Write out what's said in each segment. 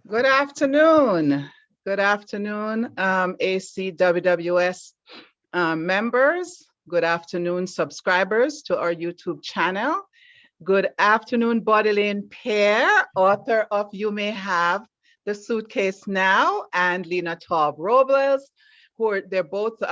Good afternoon. Good afternoon, ACWWS members. Good afternoon, subscribers to our YouTube channel. Good afternoon, Beaudelaine Pierre, author of You May Have the Suitcase Now, and Lena Taub Robles, they're both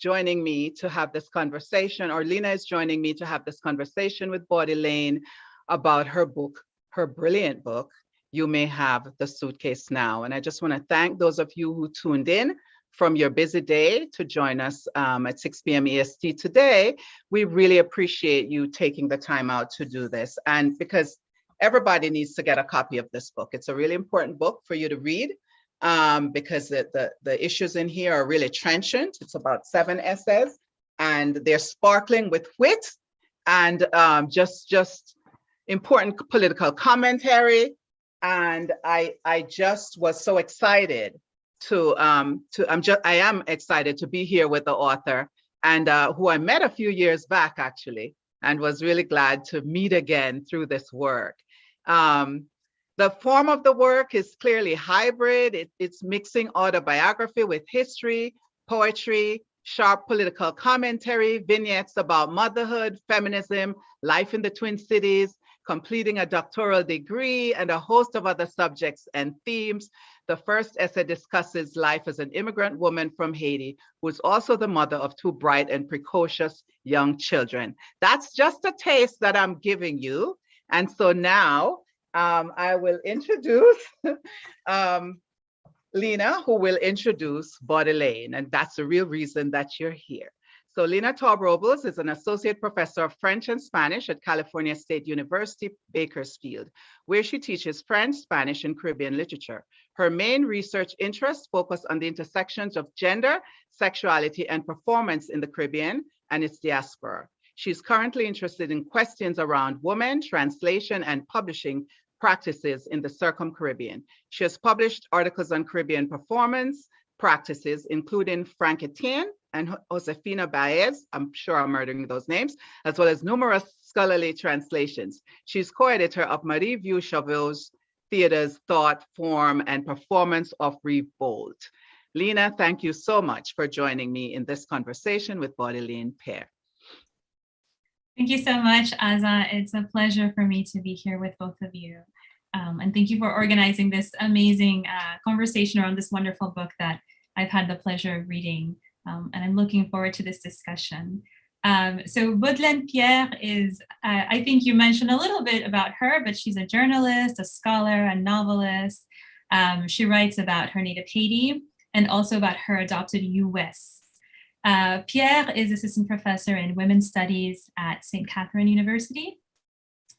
joining me to have this conversation, or Lena is joining me to have this conversation with Beaudelaine about her book, her brilliant book, You May Have the Suitcase Now. And I just want to thank those of you who tuned in from your busy day to join us at 6 p.m. EST today. We really appreciate you taking the time out to do this. And because everybody needs to get a copy of this book. It's a really important book for you to read because the issues in here are really trenchant. It's about 7 essays and they're sparkling with wit and just important political commentary. And I just was so excited I am excited to be here with the author and who I met a few years back actually, and was really glad to meet again through this work. The form of the work is clearly hybrid. It's mixing autobiography with history, poetry, sharp political commentary, vignettes about motherhood, feminism, life in the Twin Cities, completing a doctoral degree, and a host of other subjects and themes. The first essay discusses life as an immigrant woman from Haiti, who is also the mother of 2 bright and precocious young children. That's just a taste that I'm giving you. And so now I will introduce Lena, who will introduce Beaudelaine, and that's the real reason that you're here. So Lena Taub Robles is an associate professor of French and Spanish at California State University, Bakersfield, where she teaches French, Spanish, and Caribbean literature. Her main research interests focus on the intersections of gender, sexuality, and performance in the Caribbean and its diaspora. She's currently interested in questions around women, translation, and publishing practices in the Circum-Caribbean. She has published articles on Caribbean performance practices, including Frank Etienne and Josefina Baez, I'm sure I'm murdering those names, as well as numerous scholarly translations. She's co-editor of Marie Vieux-Chauvel's Theater's Thought, Form, and Performance of Revolt. Lena, thank you so much for joining me in this conversation with Beaudelaine Pierre. Thank you so much, Aza. It's a pleasure for me to be here with both of you. And thank you for organizing this amazing conversation around this wonderful book that I've had the pleasure of reading. And I'm looking forward to this discussion. So Beaudelaine Pierre is, I think you mentioned a little bit about her, but she's a journalist, a scholar, a novelist. She writes about her native Haiti and also about her adopted US. Pierre is assistant professor in women's studies at St. Catherine University.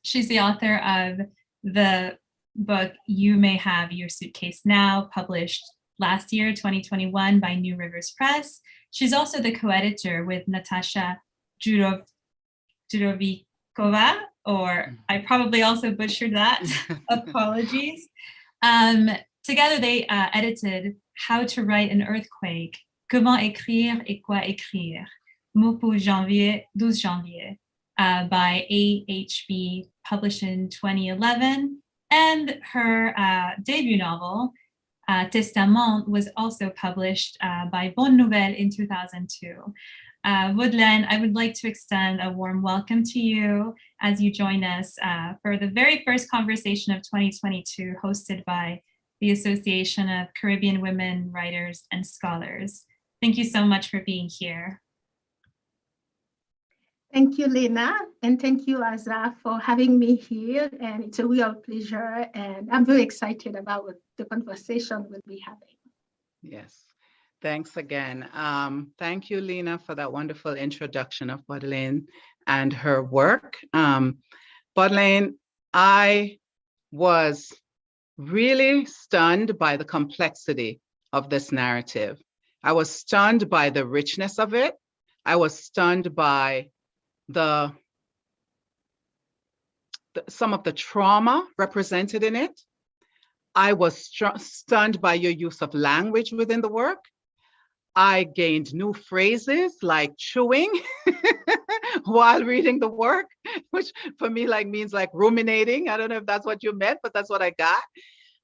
She's the author of the book You May Have Your Suitcase Now, published last year, 2021, by New Rivers Press. She's also the co-editor with Natasha Jurovikova, or I probably also butchered that, apologies. Together they edited How to Write an Earthquake, Comment écrire et quoi écrire, mots pour janvier, 12 janvier, by AHB, published in 2011. And her debut novel, Testament, was also published by Bonne Nouvelle in 2002. Beaudelaine, I would like to extend a warm welcome to you as you join us for the very first conversation of 2022, hosted by the Association of Caribbean Women Writers and Scholars. Thank you so much for being here. Thank you, Lena, and thank you, Azra, for having me here. And it's a real pleasure, and I'm very excited about what the conversation we'll be having. Yes, thanks again. Thank you, Lena, for that wonderful introduction of Beaudelaine and her work. Beaudelaine, I was really stunned by the complexity of this narrative. I was stunned by the richness of it. I was stunned by some of the trauma represented in it. I was stunned by your use of language within the work. I gained new phrases like chewing while reading the work, which for me like means like ruminating. I don't know if that's what you meant, but that's what I got.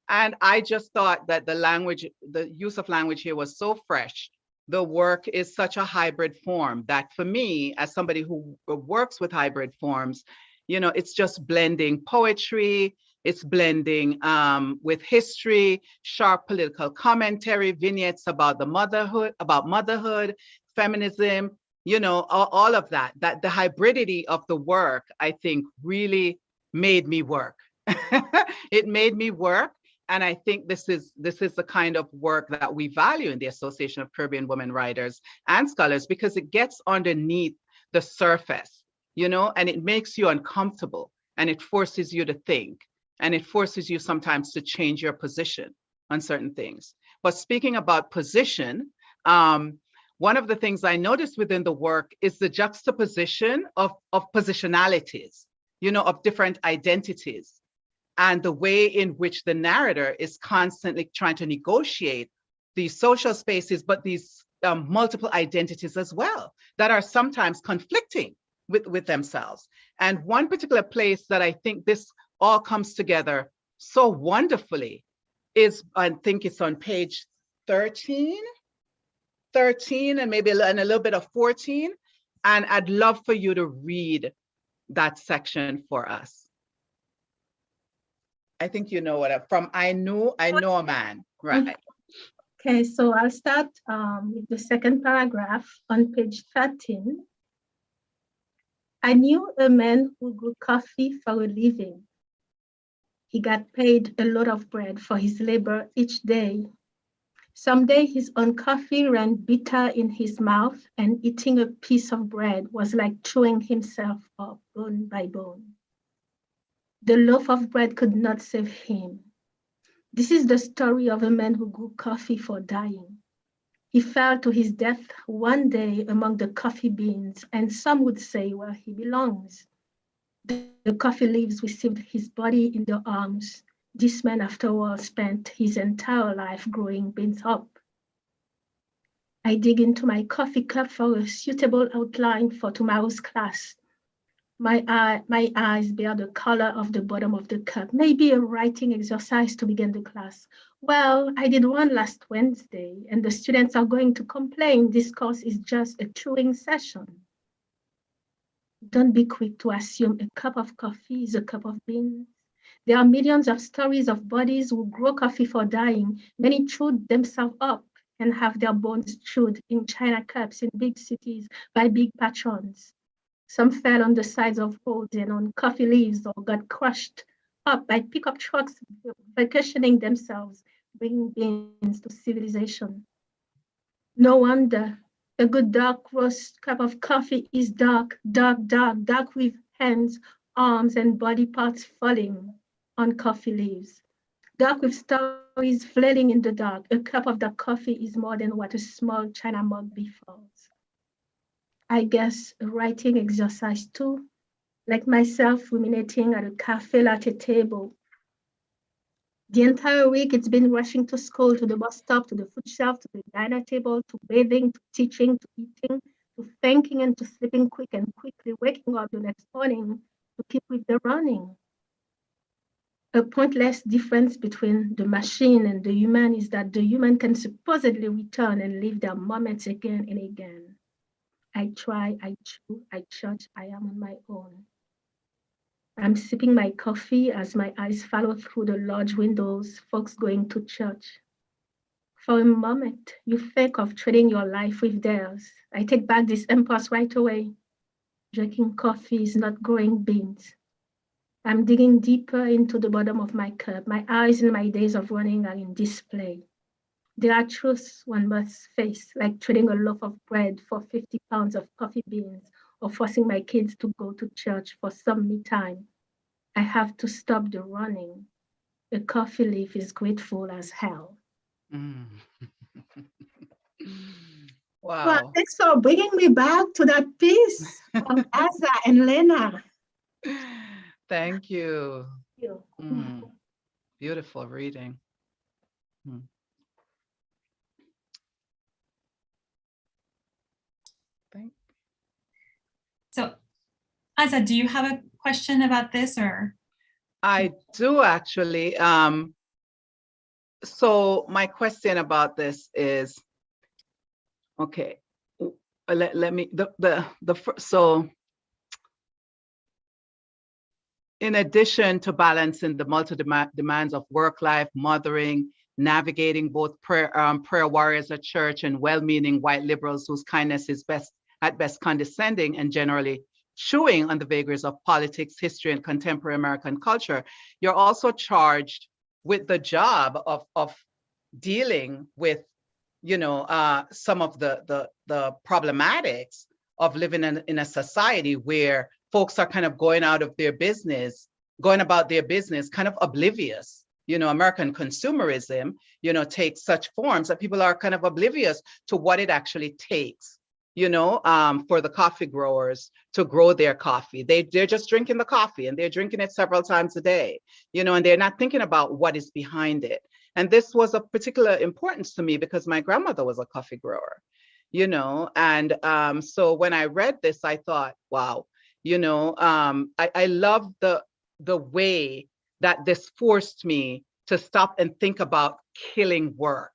And I just thought that the language, the use of language here was so fresh. The work is such a hybrid form that for me, as somebody who works with hybrid forms, you know, it's just blending poetry, it's blending with history, sharp political commentary, vignettes about motherhood, feminism, you know, all of that. That the hybridity of the work, I think, really made me work. It made me work. And I think this is the kind of work that we value in the Association of Caribbean Women Writers and Scholars, because it gets underneath the surface, you know, and it makes you uncomfortable, and it forces you to think, and it forces you sometimes to change your position on certain things. But speaking about position, one of the things I noticed within the work is the juxtaposition of positionalities, you know, of different identities, and the way in which the narrator is constantly trying to negotiate these social spaces, but these multiple identities as well, that are sometimes conflicting with themselves. And one particular place that I think this all comes together so wonderfully is, I think it's on page 13 and maybe a little bit of 14. And I'd love for you to read that section for us. I think you know what from I know a man, right? Okay, so I'll start with the second paragraph on page 13. I knew a man who grew coffee for a living. He got paid a lot of bread for his labor each day. Someday his own coffee ran bitter in his mouth, and eating a piece of bread was like chewing himself up bone by bone. The loaf of bread could not save him. This is the story of a man who grew coffee for dying. He fell to his death one day among the coffee beans, and some would say where he belongs. The coffee leaves received his body in their arms. This man, after all, spent his entire life growing beans up. I dig into my coffee cup for a suitable outline for tomorrow's class. My eyes bear the color of the bottom of the cup, maybe a writing exercise to begin the class. Well, I did one last Wednesday, and the students are going to complain this course is just a chewing session. Don't be quick to assume a cup of coffee is a cup of beans. There are millions of stories of bodies who grow coffee for dying. Many chewed themselves up and have their bones chewed in china cups in big cities by big patrons. Some fell on the sides of roads and on coffee leaves, or got crushed up by pickup trucks vacationing themselves, bringing beans to civilization. No wonder a good dark roast cup of coffee is dark, dark, dark, dark with hands, arms, and body parts falling on coffee leaves. Dark with stories flailing in the dark. A cup of dark coffee is more than what a small china mug befalls. I guess a writing exercise too, like myself ruminating at a cafe latte table. The entire week it's been rushing to school, to the bus stop, to the food shelf, to the diner table, to bathing, to teaching, to eating, to thinking, and to sleeping quick and quickly waking up the next morning to keep with the running. A pointless difference between the machine and the human is that the human can supposedly return and live their moments again and again. I try, I chew, I church, I am on my own. I'm sipping my coffee as my eyes follow through the large windows, folks going to church. For a moment, you think of trading your life with theirs. I take back this impulse right away. Drinking coffee is not growing beans. I'm digging deeper into the bottom of my cup. My eyes and my days of running are in display. There are truths one must face, like trading a loaf of bread for 50 pounds of coffee beans, or forcing my kids to go to church for some me time. I have to stop the running. A coffee leaf is grateful as hell. Mm. Well, Wow. thanks for bringing me back to that piece of Asa and Lena. Thank you. You. Beautiful reading. So Asa, do you have a question about this or? I do actually. So my question about this is, okay, let me, so in addition to balancing the demands of work life, mothering, navigating both prayer warriors at church and well-meaning white liberals whose kindness is at best condescending and generally chewing on the vagaries of politics, history, and contemporary American culture, you're also charged with the job of dealing with, some of the problematics of living in a society where folks are kind of going about their business, kind of oblivious. American consumerism, takes such forms that people are kind of oblivious to what it actually takes, for the coffee growers to grow their coffee. They're just drinking the coffee and they're drinking it several times a day, and they're not thinking about what is behind it. And this was of particular importance to me because my grandmother was a coffee grower, and so when I read this, I thought, wow, I love the way that this forced me to stop and think about killing work,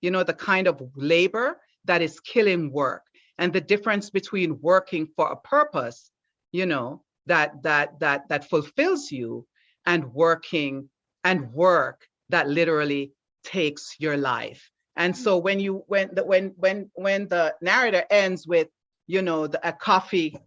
the kind of labor that is killing work, and the difference between working for a purpose, that fulfills you, and working and work that literally takes your life. And so when the narrator ends with, the coffee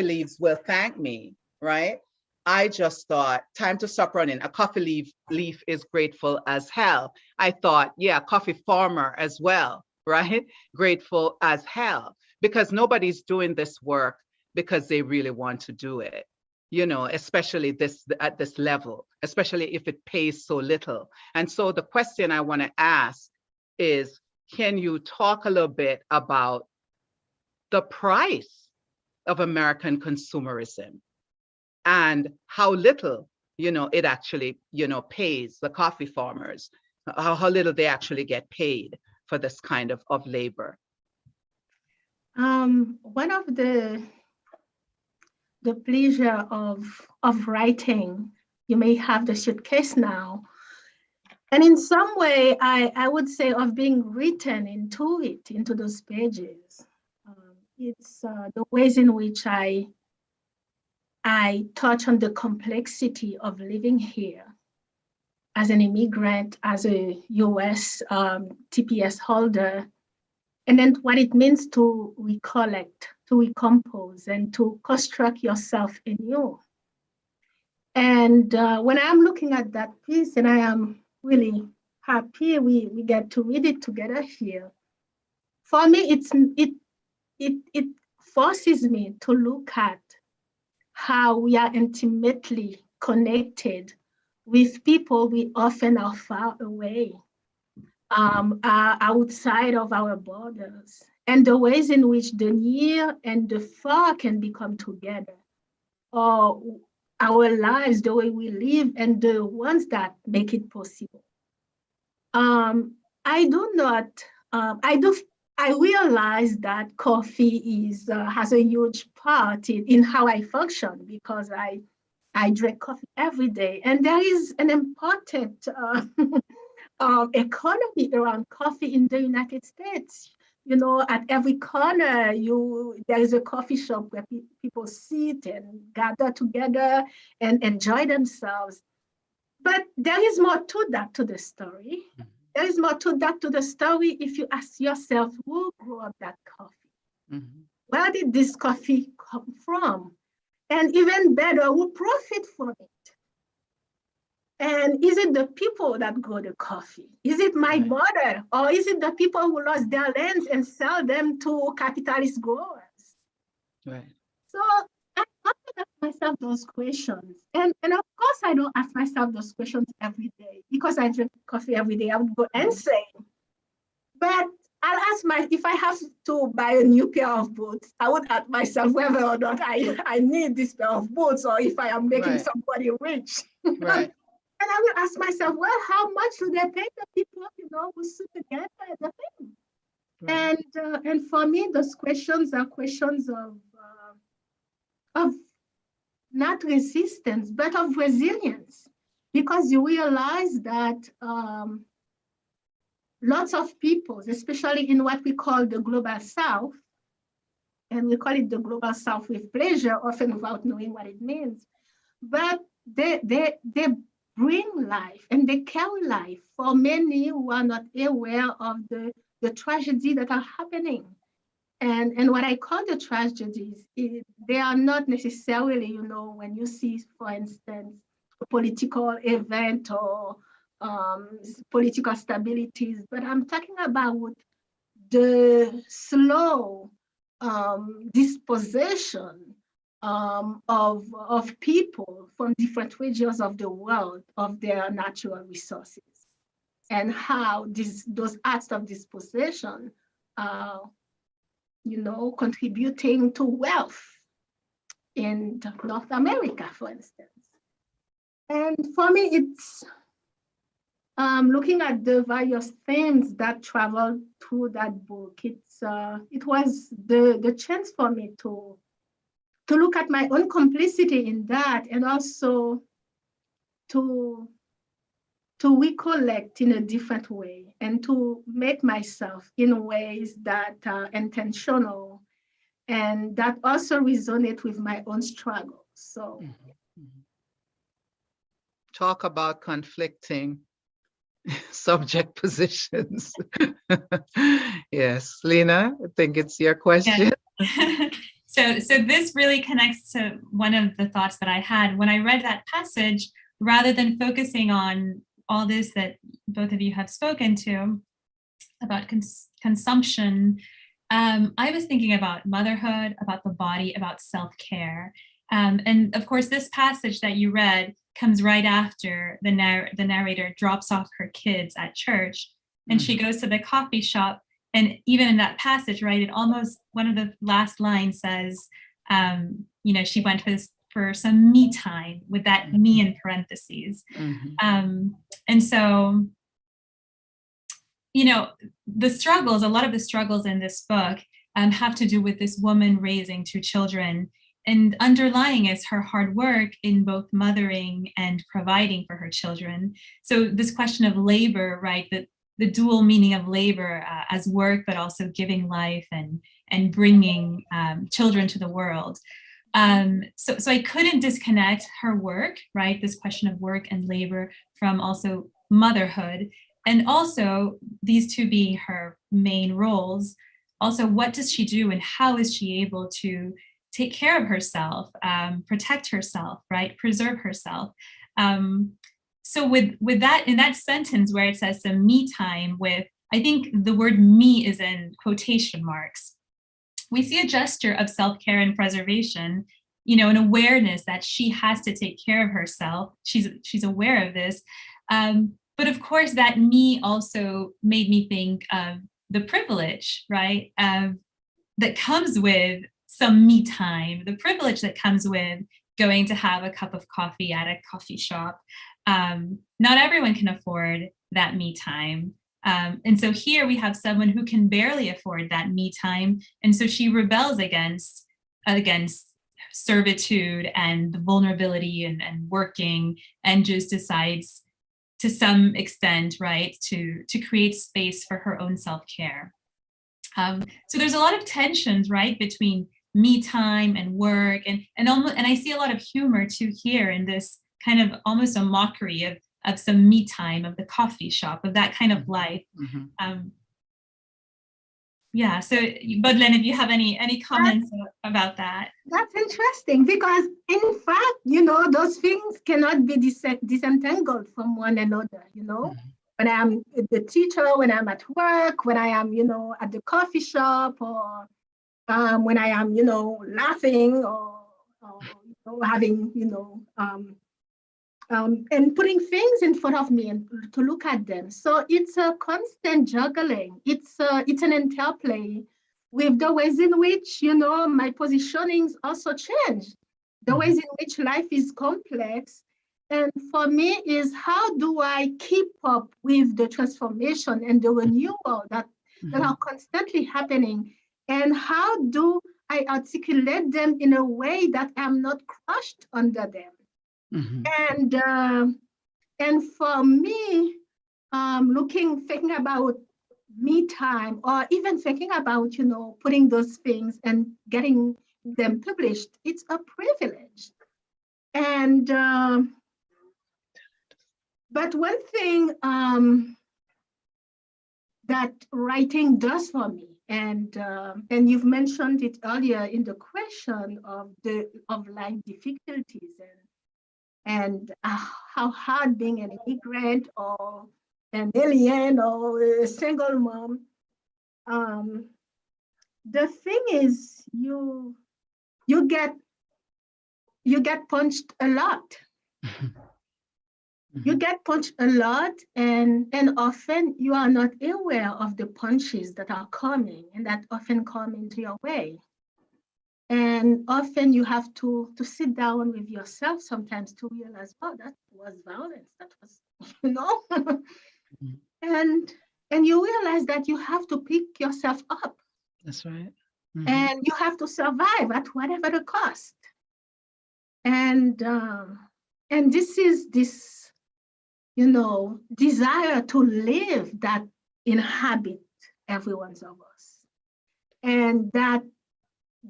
leaves will thank me, right? I just thought, time to stop running. A coffee leaf is grateful as hell. I thought, yeah, coffee farmer as well, right? Grateful as hell, because nobody's doing this work because they really want to do it, especially at this level, especially if it pays so little. And so the question I want to ask is, can you talk a little bit about the price of American consumerism and how little, it actually, pays the coffee farmers, how little they actually get paid for this kind of labor? One of the pleasure of writing, you may have the Suitcase now, and in some way, I would say of being written into those pages. It's the ways in which I touch on the complexity of living here as an immigrant, as a US TPS holder, and then what it means to recollect, to recompose, and to construct yourself anew. And when I'm looking at that piece, and I am really happy we get to read it together here, for me, it forces me to look at how we are intimately connected with people we often are far away, outside of our borders, and the ways in which the near and the far can become together, or our lives, the way we live, and the ones that make it possible. I do not, I realize that coffee has a huge part in how I function, because I drink coffee every day, and there is an important economy around coffee in the United States. At every corner, there is a coffee shop where people sit and gather together and enjoy themselves. But there is more to the story. Mm-hmm. There is more to the story if you ask yourself, who grew up that coffee? Mm-hmm. Where did this coffee come from? And even better, who profit from it? And is it the people that grow the coffee? Is it my mother? Or is it the people who lost their lands and sell them to capitalist growers? Right. So I ask myself those questions. And of course, I don't ask myself those questions every day, because I drink coffee every day. I would go insane. But I'll ask if I have to buy a new pair of boots, I would ask myself whether or not I need this pair of boots, or if I am making somebody rich. Right. And I will ask myself, well, how much do they pay the people, who sit together at the thing? Right. And for me, those questions are questions of not resistance, but of resilience, because you realize that lots of people, especially in what we call the global South, and we call it the global South with pleasure, often without knowing what it means, but they bring life and they carry life for many who are not aware of the tragedy that are happening. And what I call the tragedies, they are not necessarily, you know, when you see, for instance, a political event or political stabilities, but I'm talking about the slow dispossession of people from different regions of the world of their natural resources, and how those acts of dispossession are, you know, contributing to wealth in North America, for instance. And for me, it's looking at the various themes that travel through that book. It was the chance for me to look at my own complicity in that, and also to recollect in a different way and to make myself in ways that are intentional and that also resonate with my own struggles. So, talk about conflicting subject positions. Yes, Lena, I think it's your question. Yeah. So this really connects to one of the thoughts that I had when I read that passage. Rather than focusing on all this that both of you have spoken to about consumption, I was thinking about motherhood, about the body, about self-care. And of course, this passage that you read comes right after the narrator drops off her kids at church, and she goes to the coffee shop. And even in that passage, right, it almost, one of the last lines says, you know, she went for some me time, with that me in parentheses. And so, you know, a lot of the struggles in this book have to do with this woman raising two children, and underlying is her hard work in both mothering and providing for her children. So this question of labor, right, the dual meaning of labor as work, but also giving life and bringing children to the world. So I couldn't disconnect her work, right, this question of work and labor, from also motherhood, and also these two being her main roles. Also, what does she do and how is she able to take care of herself, protect herself, right, preserve herself? So with that, in that sentence where it says some me time, with, I think the word me is in quotation marks, we see a gesture of self-care and preservation, you know, an awareness that she has to take care of herself. She's aware of this. But of course, that me also made me think of the privilege, right, that comes with some me time, the privilege that comes with going to have a cup of coffee at a coffee shop. Not everyone can afford that me time. And so here we have someone who can barely afford that me time. And so she rebels against servitude and the vulnerability and working, and just decides to some extent, right, to create space for her own self-care. So there's a lot of tensions, right, between me time and work, and I see a lot of humor too here in this kind of almost a mockery of some me time, of the coffee shop, of that kind of life. Yeah, so Beaudelaine, if you have any comments about that. That's interesting, because in fact, you know, those things cannot be disentangled from one another, you know. When I'm the teacher, when I'm at work, when I am, you know, at the coffee shop, or when I am, you know, laughing or you know, having, you know, and putting things in front of me and to look at them. So it's a constant juggling. It's an interplay with the ways in which, you know, my positionings also change, the ways in which life is complex. And for me is, how do I keep up with the transformation and the renewal that are constantly happening? And how do I articulate them in a way that I'm not crushed under them. And for me, thinking about me time, or even thinking about, putting those things and getting them published, it's a privilege. And but one thing that writing does for me, and you've mentioned it earlier in the question of life difficulties and how hard being an immigrant or an alien or a single mom. The thing is, you get punched a lot. You get punched a lot, and often you are not aware of the punches that are coming and that often come into your way. And often you have to sit down with yourself sometimes to realize, oh, that was violence. That was, and you realize that you have to pick yourself up. That's right. And you have to survive at whatever the cost. And this is this, desire to live that inhabit every one of us. And that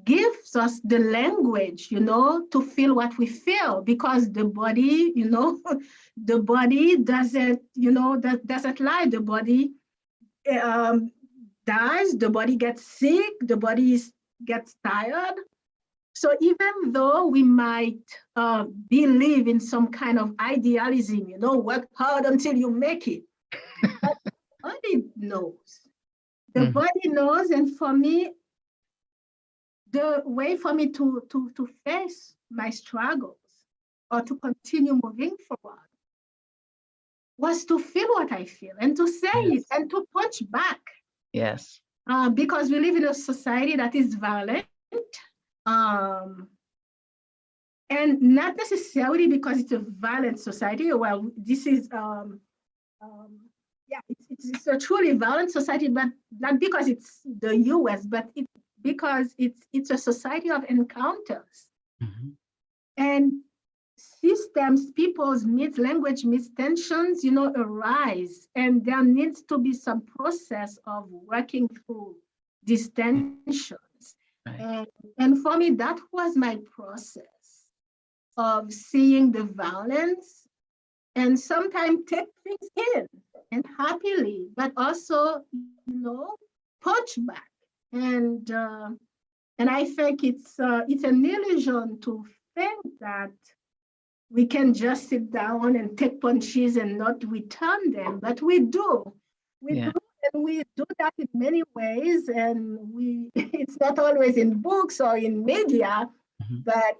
gives us the language, to feel what we feel, because the body, the body doesn't, that doesn't lie. The body dies, the body gets sick, the body gets tired. So even though we might believe in some kind of idealism, work hard until you make it, but the body knows. The body knows, and for me, the way for me to face my struggles or to continue moving forward was to feel what I feel and to say it and to punch back. Yes. Because we live in a society that is violent. And not necessarily because it's a violent society. Well, this is, it's a truly violent society, but not because it's the US, but because it's a society of encounters. And systems, people's language tensions, arise, and there needs to be some process of working through these tensions. Right. And for me, that was my process of seeing the violence and sometimes take things in and happily, but also, punch back. And I think it's an illusion to think that we can just sit down and take punches and not return them, but we do. We do, and we do that in many ways, and it's not always in books or in media, but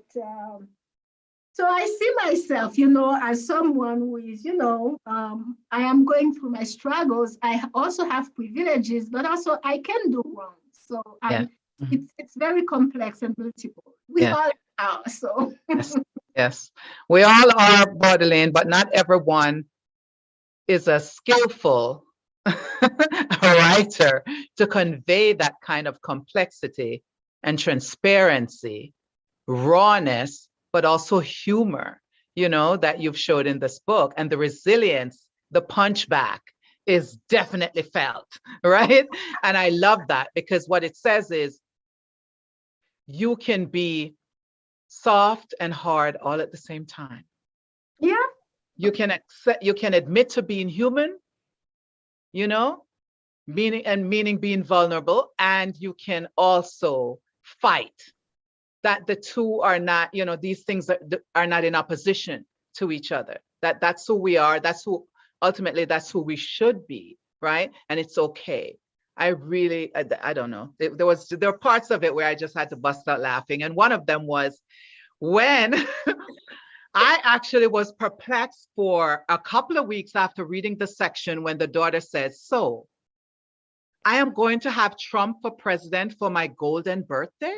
so I see myself, as someone who is, I am going through my struggles. I also have privileges, but also I can do wrong. So it's very complex and multiple. We all are, so. Yes, we all are, Beaudelaine, but not everyone is a skillful writer to convey that kind of complexity and transparency, rawness, but also humor, that you've showed in this book. And the resilience, the punchback is definitely felt, right? And I love that, because what it says is you can be soft and hard all at the same time. Yeah. You can admit to being human, meaning being vulnerable, and you can also fight. That the two are not, these things are not in opposition to each other. That's who we are. That's who we should be, right? And it's okay. I don't know. There were parts of it where I just had to bust out laughing. And one of them was when I actually was perplexed for a couple of weeks after reading the section when the daughter says, so I am going to have Trump for president for my golden birthday.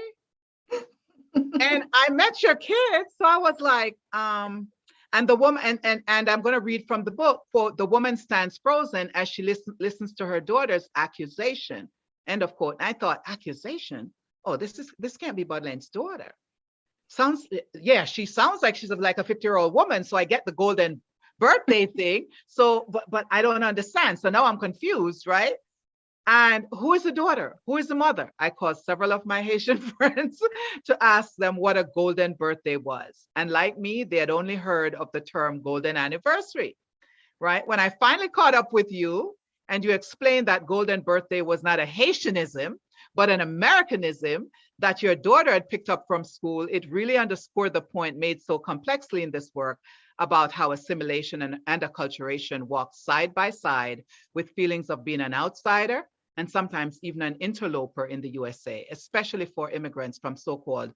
And I met your kids, so I was like, and the woman, and I'm going to read from the book. For the woman stands frozen as she listens to her daughter's accusation. End of quote. And I thought, accusation? oh, this can't be Beaudelaine's daughter. Yeah, she sounds like she's like a 50-year-old woman. So I get the golden birthday thing. So, but I don't understand. So now I'm confused, right? And who is the daughter? Who is the mother? I called several of my Haitian friends to ask them what a golden birthday was. And like me, they had only heard of the term golden anniversary, right? When I finally caught up with you and you explained that golden birthday was not a Haitianism, but an Americanism that your daughter had picked up from school, it really underscored the point made so complexly in this work about how assimilation and acculturation walk side by side with feelings of being an outsider and sometimes even an interloper in the USA, especially for immigrants from so-called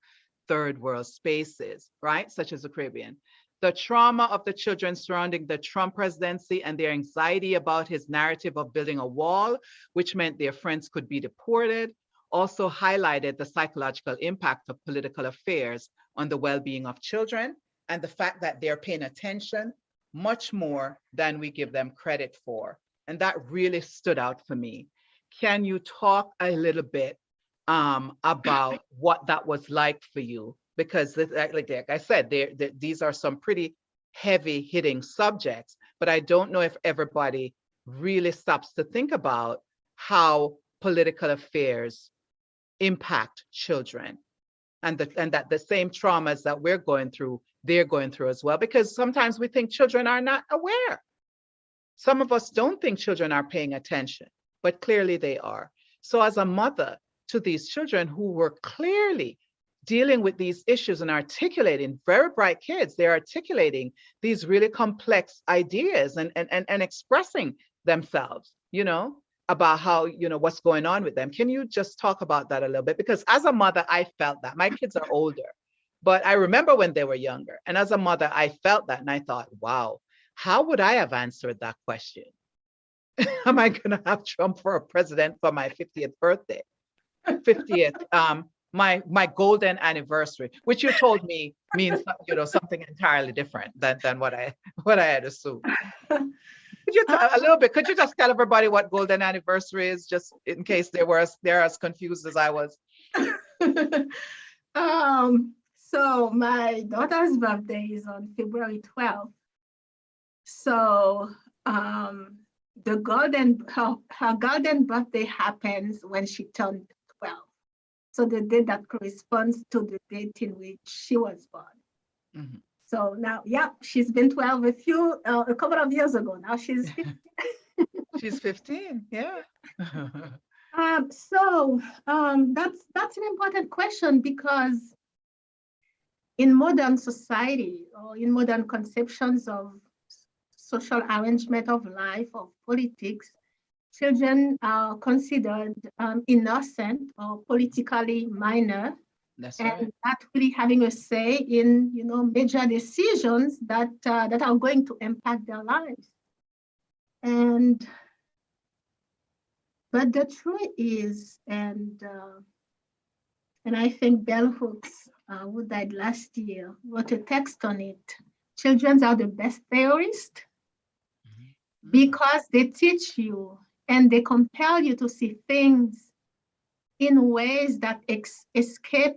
third world spaces, right? Such as the Caribbean. The trauma of the children surrounding the Trump presidency and their anxiety about his narrative of building a wall, which meant their friends could be deported, also highlighted the psychological impact of political affairs on the well-being of children and the fact that they're paying attention much more than we give them credit for. And that really stood out for me. Can you talk a little bit about what that was like for you? Because like I said, these are some pretty heavy hitting subjects, but I don't know if everybody really stops to think about how political affairs impact children and that the same traumas that we're going through, they're going through as well, because sometimes we think children are not aware. Some of us don't think children are paying attention, but clearly they are. So as a mother to these children who were clearly dealing with these issues and articulating, very bright kids, they're articulating these really complex ideas and expressing themselves, you know, about how, you know, what's going on with them. Can you just talk about that a little bit? Because as a mother, I felt that. My kids are older, but I remember when they were younger. And as a mother, I felt that and I thought, wow, how would I have answered that question? Am I going to have Trump for a president for my 50th birthday? 50th, my golden anniversary, which you told me means, you know, something entirely different than what I had assumed. Could you a little bit? Could you just tell everybody what golden anniversary is, just in case they're as confused as I was? So my daughter's birthday is on February 12th. So her golden birthday happens when she turned 12. So the date that corresponds to the date in which she was born. Mm-hmm. So now, yeah, she's been 12 a couple of years ago. Now she's 15. She's 15, yeah. So that's an important question, because in modern society or in modern conceptions of social arrangement of life, of politics, children are considered innocent or politically minor. That's and right. not really having a say in, you know, major decisions that are going to impact their lives. But the truth is, and I think Bell Hooks, who died last year, wrote a text on it. Children are the best theorists because they teach you and they compel you to see things in ways that escape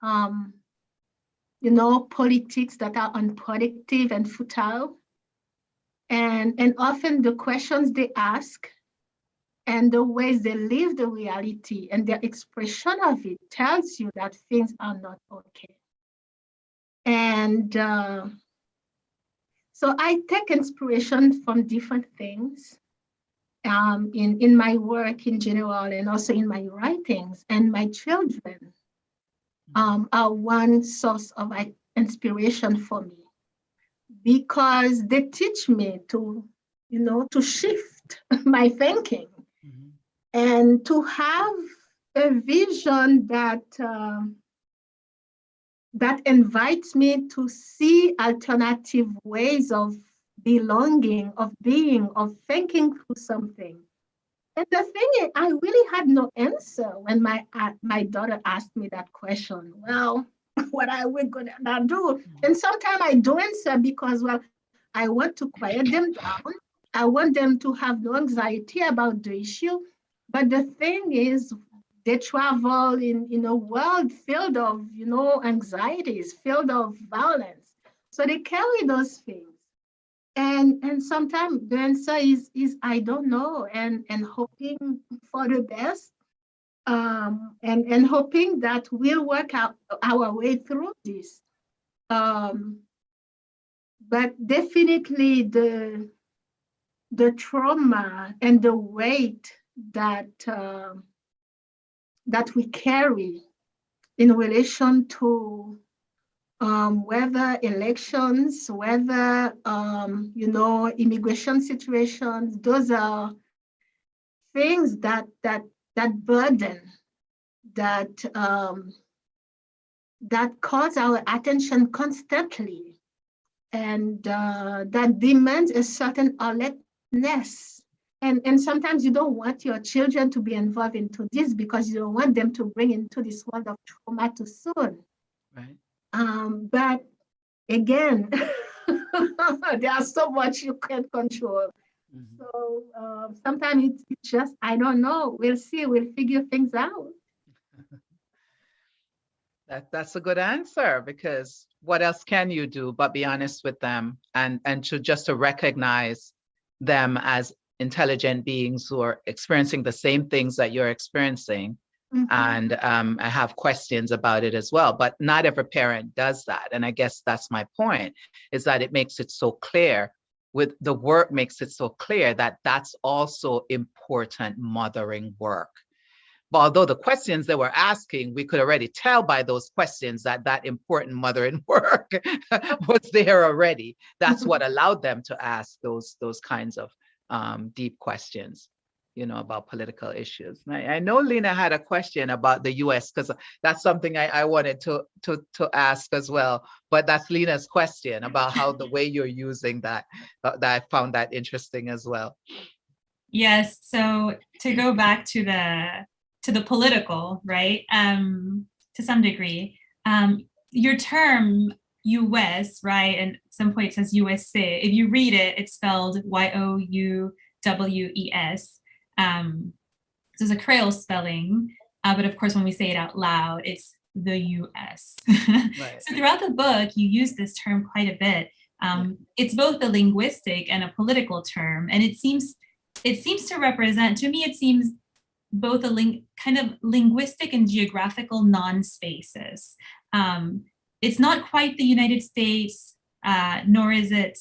you know, politics that are unproductive and futile. And often the questions they ask and the ways they live the reality and their expression of it tells you that things are not okay. And so I take inspiration from different things in my work in general and also in my writings. And my children are one source of inspiration for me, because they teach me to, you know, to shift my thinking and to have a vision that that invites me to see alternative ways of belonging, of being, of thinking through something. And the thing is, I really had no answer when my daughter asked me that question. Well, what are we gonna do? And sometimes I do answer because, well, I want to quiet them down. I want them to have no anxiety about the issue. But the thing is, they travel in a world filled of, anxieties, filled of violence. So they carry those things. And sometimes the answer is I don't know, and hoping for the best, and hoping that we'll work out our way through this. Um, but definitely the trauma and the weight that that we carry in relation to whether elections, whether immigration situations, those are things that burden, that that cause our attention constantly, and that demands a certain alertness. And sometimes you don't want your children to be involved into this because you don't want them to bring into this world of trauma too soon. Right. But again, there's so much you can't control. Mhm. So sometimes it's just, I don't know. We'll see. We'll figure things out. That's a good answer, because what else can you do but be honest with them, and to recognize them as intelligent beings who are experiencing the same things that you're experiencing, and I have questions about it as well. But not every parent does that, and I guess that's my point, is that it makes it so clear, with the work makes it so clear that that's also important mothering work. But although the questions they were asking, we could already tell by those questions that that important mothering work was there already. That's what allowed them to ask those kinds of deep questions, about political issues. And I know Lena had a question about the U.S., because that's something I wanted to ask as well. But that's Lena's question about how the way you're using that, that I found that interesting as well. Yes. So to go back to the political, right? To some degree, your term US, right? And at some point it says USA. If you read it, it's spelled Youwes. So it's a Creole spelling, but of course, when we say it out loud, it's the US. Right. So throughout the book, you use this term quite a bit. It's both a linguistic and a political term, and it seems to represent, to me, it seems both a kind of linguistic and geographical non-spaces. It's not quite the United States, nor is it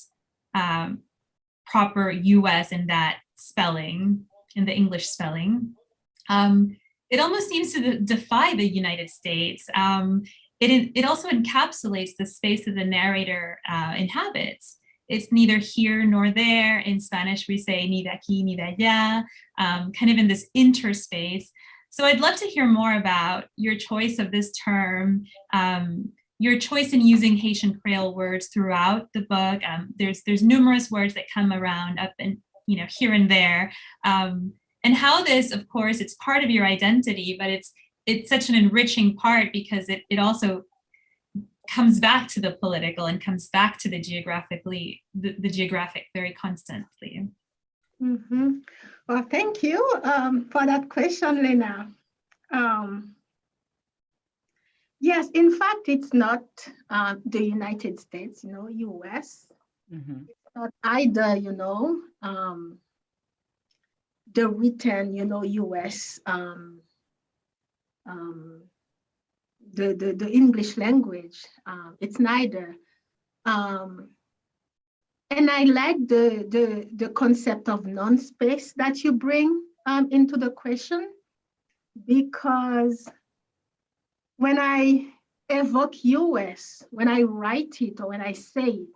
proper US in that spelling, in the English spelling. It almost seems to defy the United States. It also encapsulates the space that the narrator inhabits. It's neither here nor there. In Spanish, we say ni de aquí, ni de allá, kind of in this interspace. So I'd love to hear more about your choice of this term, your choice in using Haitian Creole words throughout the book. There's numerous words that come around up and here and there, and how this, of course, it's part of your identity, but it's such an enriching part because it also comes back to the political and comes back to the geographic very constantly. Well, thank you for that question, Lena. Yes, in fact, it's not the United States, US. It's not either, the written, US, the English language. It's neither. And I like the concept of non-space that you bring into the question, because when I evoke US, when I write it or when I say it,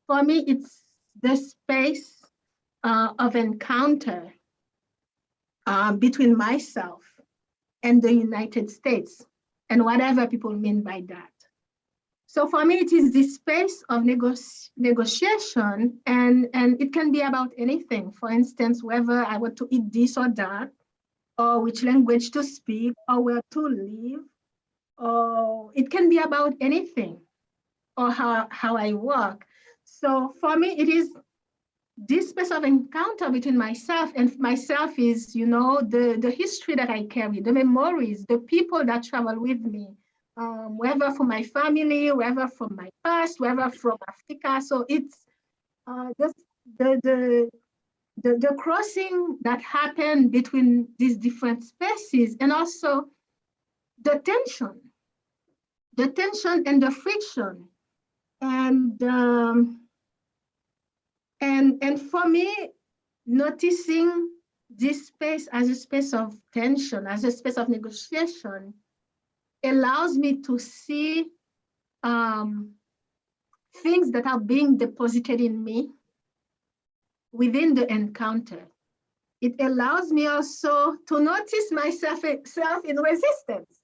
for me, it's the space of encounter between myself and the United States, and whatever people mean by that. So for me, it is this space of negotiation, and it can be about anything. For instance, whether I want to eat this or that, or which language to speak, or where to live, or it can be about anything, or how I work. So for me, it is this space of encounter between myself and myself is, you know, the history that I carry, the memories, the people that travel with me, whether from my family, whether from my past, whether from Africa. So it's the crossing that happened between these different spaces, and also the tension and the friction. And for me, noticing this space as a space of tension, as a space of negotiation, allows me to see things that are being deposited in me within the encounter. It allows me also to notice myself in resistance.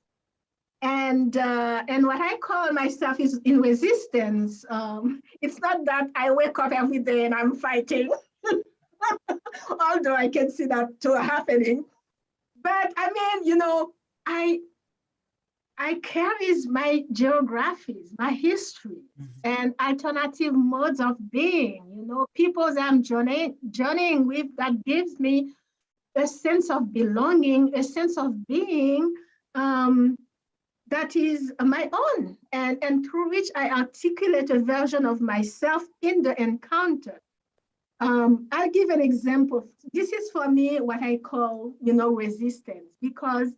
And what I call myself is in resistance. It's not that I wake up every day and I'm fighting, although I can see that too happening. But I mean, you know, I carries my geographies, my history, and alternative modes of being, you know, people that I'm journeying with, that gives me a sense of belonging, a sense of being, that is my own, and through which I articulate a version of myself in the encounter. I'll give an example. This is for me what I call, you know, resistance, because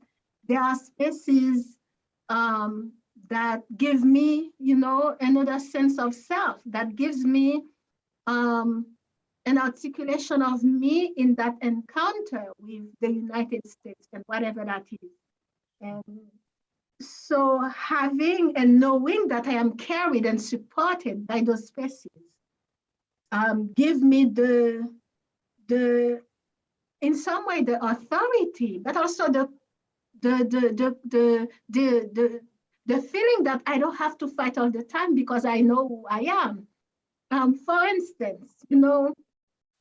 there are spaces that give me, you know, another sense of self, that gives me an articulation of me in that encounter with the United States and whatever that is. And so having and knowing that I am carried and supported by those spaces give me in some way the authority, but also the feeling that I don't have to fight all the time because I know who I am. For instance, you know,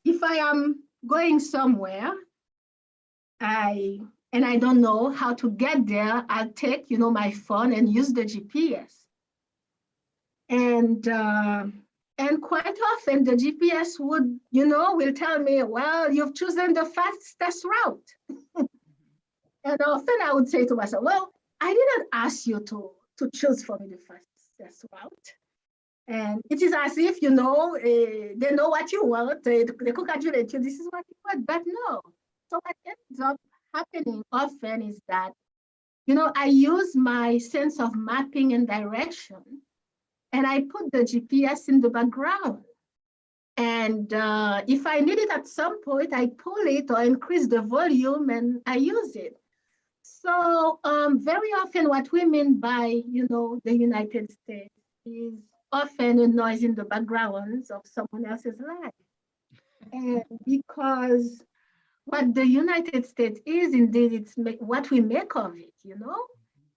if I am going somewhere, and I don't know how to get there, I'll take, you know, my phone and use the GPS. And quite often the GPS would, you know, will tell me, well, you've chosen the fastest route. And often I would say to myself, well, I didn't ask you to choose for me the fastest route. And it is as if, you know, they know what you want, they congratulate you, this is what you want, but no. So what ends up happening often is that, you know, I use my sense of mapping and direction, and I put the GPS in the background. And if I need it at some point, I pull it or increase the volume and I use it. So very often what we mean by, you know, the United States is often a noise in the backgrounds of someone else's life. And because what the United States is, indeed, it's what we make of it, you know?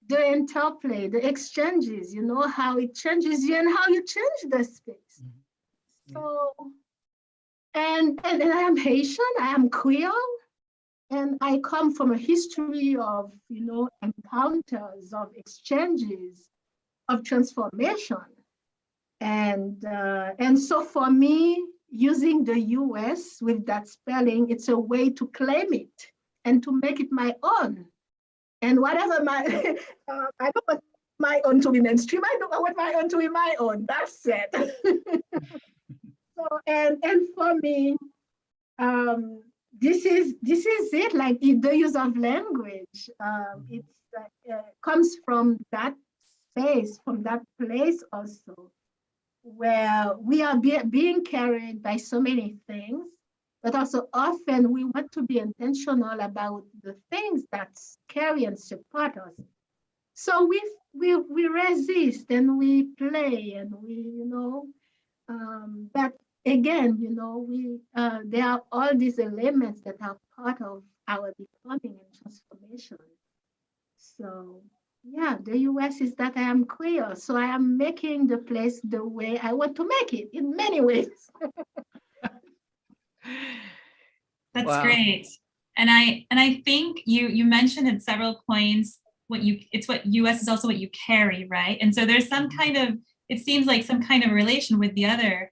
The interplay, the exchanges, you know, how it changes you and how you change the space. So, and I am Haitian, I am Creole, and I come from a history of, you know, encounters, of exchanges, of transformation. And so for me, using the US with that spelling, it's a way to claim it and to make it my own. And whatever my, I don't want my own to be mainstream, I don't want my own to be my own, that's it. So, and for me, this is it, like the use of language. It comes from that space, from that place also, where we are being carried by so many things, but also often we want to be intentional about the things that carry and support us. So we resist and we play and we, you know, but again, you know, there are all these elements that are part of our becoming and transformation. So yeah, the US is that I am queer, so I am making the place the way I want to make it in many ways. That's Wow. great. And I think you mentioned at several points it's what US is also what you carry, right? And so there's some kind of, it seems like some kind of relation with the other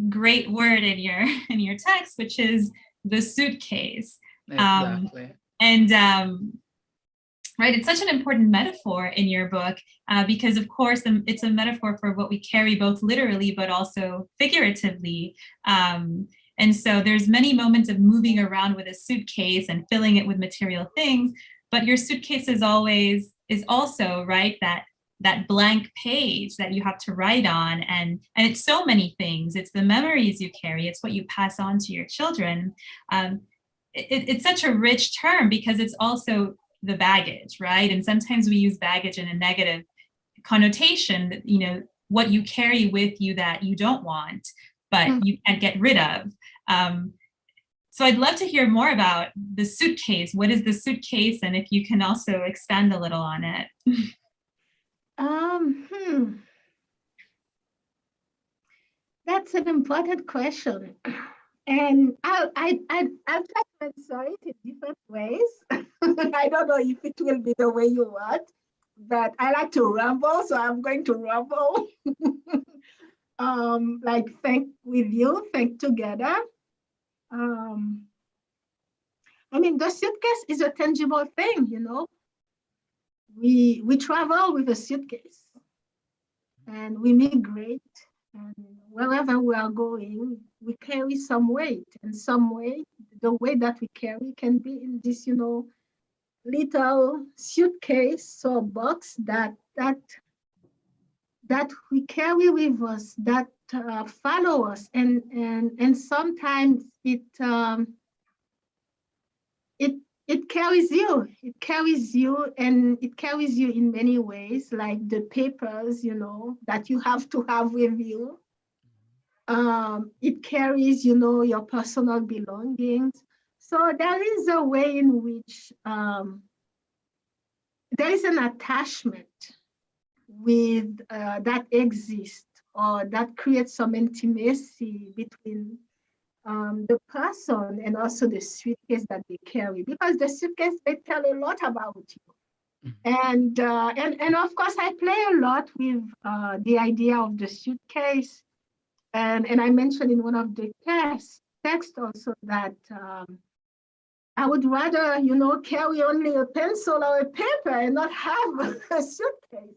great word in your text, which is the suitcase. Exactly. Right, it's such an important metaphor in your book because, of course, it's a metaphor for what we carry both literally but also figuratively. And so there's many moments of moving around with a suitcase and filling it with material things, but your suitcase is also, right, that blank page that you have to write on, and it's so many things. It's the memories you carry, it's what you pass on to your children. It's such a rich term because it's also the baggage, right? And sometimes we use baggage in a negative connotation, that, you know, what you carry with you that you don't want, but you can't get rid of. So I'd love to hear more about the suitcase. What is the suitcase? And if you can also expand a little on it. That's an important question. And I'll try to answer it in different ways. I don't know if it will be the way you want, but I like to ramble, so I'm going to ramble. Like think together. I mean, the suitcase is a tangible thing, you know. We travel with a suitcase and we migrate, and wherever we are going, we carry some weight, and some weight, the weight that we carry can be in this, you know, little suitcase or box that we carry with us, that follow us, and sometimes it carries you. It carries you, and it carries you in many ways, like the papers, you know, that you have to have with you. It carries, you know, your personal belongings. So there is a way in which there is an attachment with that exists, or that creates some intimacy between the person and also the suitcase that they carry, because the suitcase, they tell a lot about you. And of course, I play a lot with the idea of the suitcase, and I mentioned in one of the text also that I would rather, you know, carry only a pencil or a paper and not have a suitcase,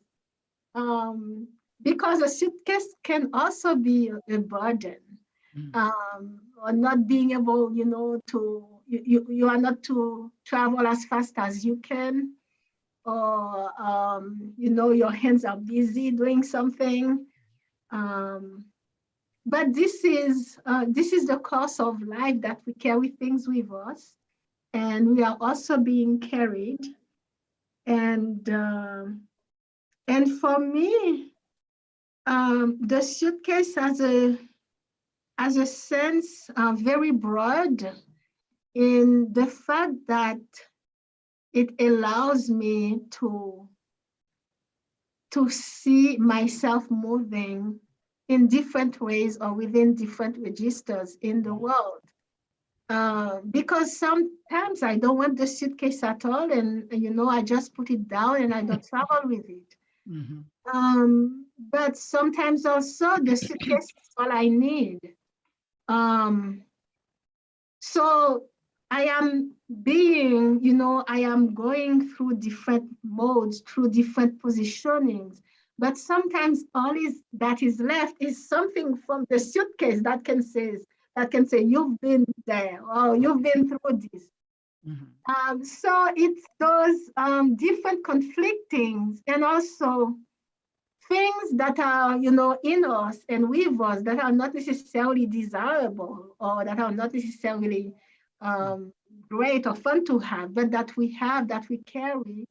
because a suitcase can also be a burden. Or not being able, you know, you are not to travel as fast as you can, or you know, your hands are busy doing something. But this is the course of life, that we carry things with us, and we are also being carried. And for me, the suitcase has a sense very broad, in the fact that it allows me to see myself moving in different ways or within different registers in the world. Because sometimes I don't want the suitcase at all, and you know, I just put it down and I don't travel with it. But sometimes also the suitcase is all I need. So I am being, you know, I am going through different modes, through different positionings, but sometimes that is left is something from the suitcase that can say, you've been there, or you've been through this. So it's those different conflictings, and also things that are, you know, in us and with us, that are not necessarily desirable, or that are not necessarily great or fun to have, but that we have, that we carry.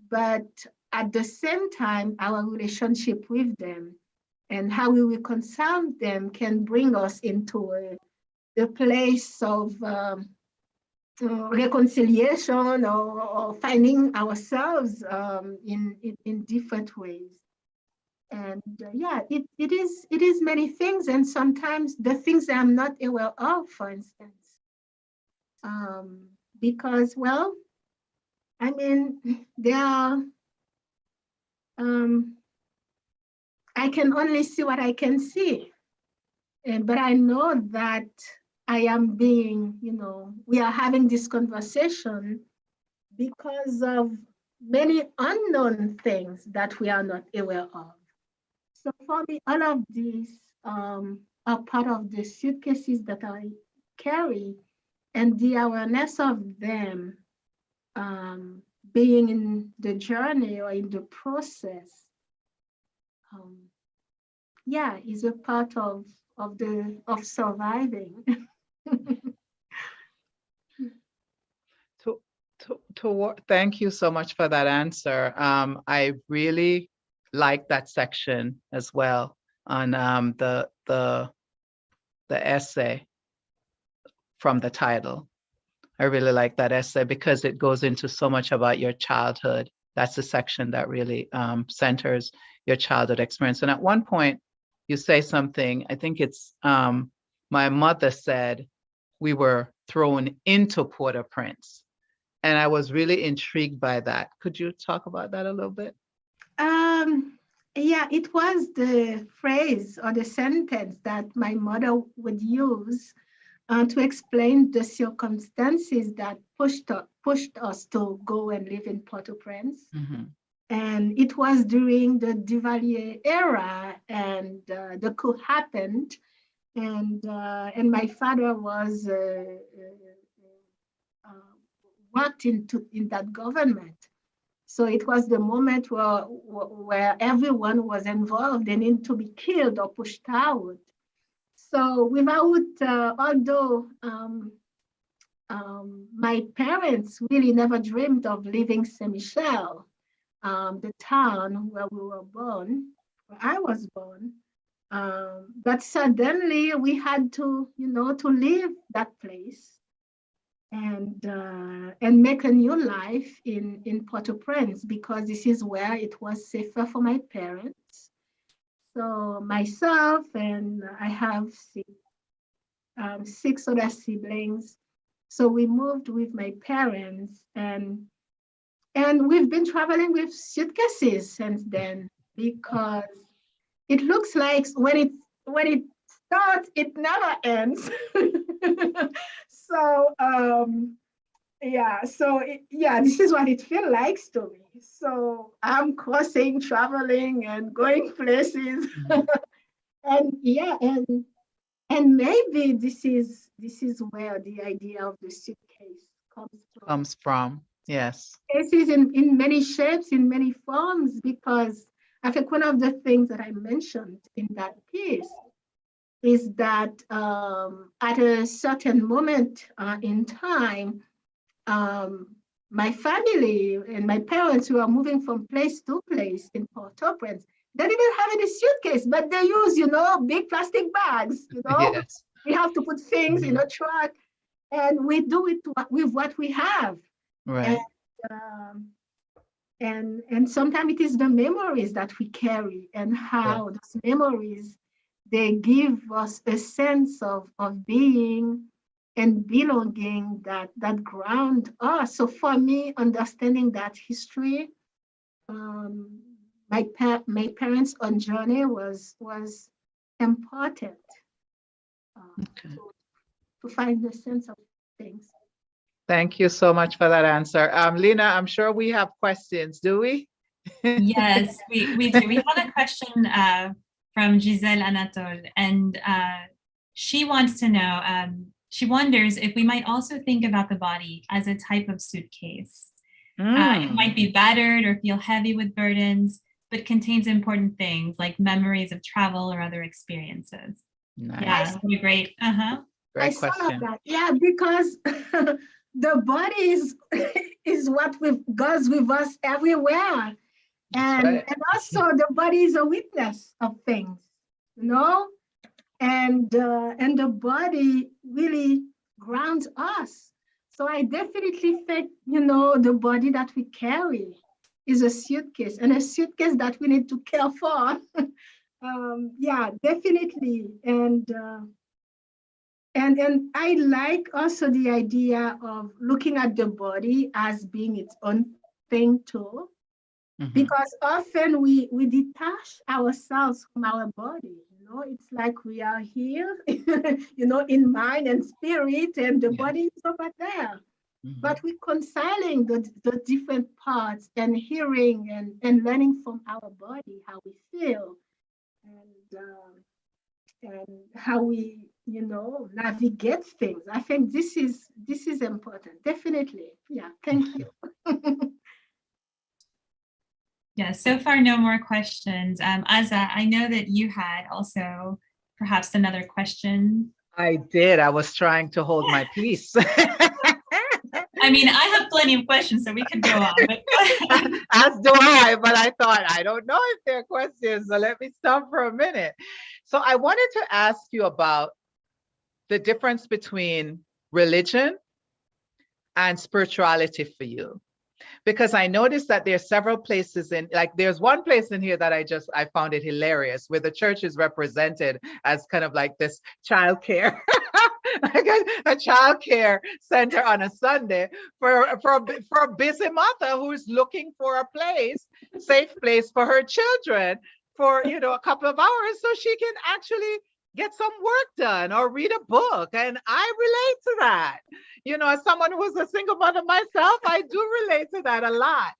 But at the same time, our relationship with them and how we reconcile them can bring us into a place of reconciliation, or finding ourselves in different ways. And yeah, it is many things, and sometimes the things that I'm not aware of, for instance, because, well, I mean, there are, I can only see what I can see. but I know that I am being, we are having this conversation because of many unknown things that we are not aware of. So for me, all of these are part of the suitcases that I carry, and the awareness of them being in the journey or in the process, yeah, is a part of surviving. Thank you so much for that answer. I really like that section as well on the essay from the title. I really like that essay because it goes into so much about your childhood. That's the section that really centers your childhood experience. And at one point, you say something, I think it's, my mother said we were thrown into Port-au-Prince. And I was really intrigued by that. Could you talk about that a little bit? Yeah, it was the phrase or the sentence that my mother would use to explain the circumstances that pushed us to go and live in Port-au-Prince. Mm-hmm. And it was during the Duvalier era, and the coup happened, and my father was worked in that government. So it was the moment where everyone was involved and need to be killed or pushed out. So without, although my parents really never dreamed of leaving Saint-Michel, the town where we were born, where I was born, but suddenly we had to, to leave that place and make a new life in Port-au-Prince, because this is where it was safer for my parents. So myself and I have six other siblings. So we moved with my parents, and we've been traveling with suitcases since then, because it looks like when it starts, it never ends. So this is what it feels like to me. So I'm crossing, traveling, and going places. Mm-hmm. and maybe this is where the idea of the suitcase comes from. Yes. Cases in many shapes, in many forms, because I think one of the things that I mentioned in that piece is that at a certain moment in time, my family and my parents who are moving from place to place in Port-au-Prince, they didn't have any suitcase, but they use, big plastic bags, Yes. We have to put things in a truck, and we do it with what we have. Right. And sometimes it is the memories that we carry, and how those memories, they give us a sense of being and belonging that ground us. So for me, understanding that history, my parents' own journey was important to find the sense of things. Thank you so much for that answer. Lena, I'm sure we have questions, do we? Yes, we do. We have a question from Giselle Anatole, and she wants to know, she wonders if we might also think about the body as a type of suitcase. It might be battered or feel heavy with burdens, but contains important things like memories of travel or other experiences. Nice. Yeah, great. Great question. That. Yeah, because the body is what goes with us everywhere. And also the body is a witness of things, and the body really grounds us. So I definitely think, the body that we carry is a suitcase, and a suitcase that we need to care for. Yeah, definitely. And I like also the idea of looking at the body as being its own thing too. Mm-hmm. Because often we detach ourselves from our body, know, it's like we are here, you know, in mind and spirit, and the Yeah. body is over there. Mhm. But reconciling the different parts and hearing and learning from our body how we feel, and how we, you know, navigate things. I think this is important. Definitely. Yeah. Thank you. Yeah, so far, no more questions. Aza, I know that you had also perhaps another question. I did. I was trying to hold my peace. I mean, I have plenty of questions, so we could go on. But As do I, but I thought, I don't know if there are questions, so let me stop for a minute. So I wanted to ask you about the difference between religion and spirituality for you. Because I noticed that there are several places in, like there's one place in here that I found it hilarious, where the church is represented as kind of like this childcare, like a childcare center on a Sunday for a busy mother who's looking for a place, safe place for her children for, you know, a couple of hours so she can actually get some work done or read a book. And I relate to that. You know, as someone who's a single mother myself, I do relate to that a lot.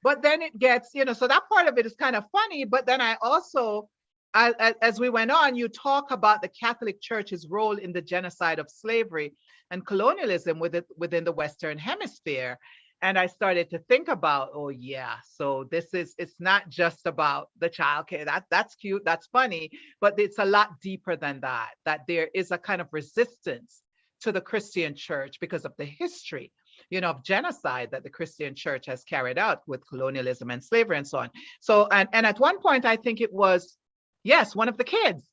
But then it gets, you know, so that part of it is kind of funny. But then I also, as we went on, you talk about the Catholic Church's role in the genocide of slavery and colonialism within the Western Hemisphere. And I started to think about, oh yeah, so it's not just about the childcare. That's cute, that's funny, but it's a lot deeper than that, that there is a kind of resistance to the Christian church because of the history, you know, of genocide that the Christian church has carried out with colonialism and slavery and so on. So, and at one point, I think it was, yes, one of the kids,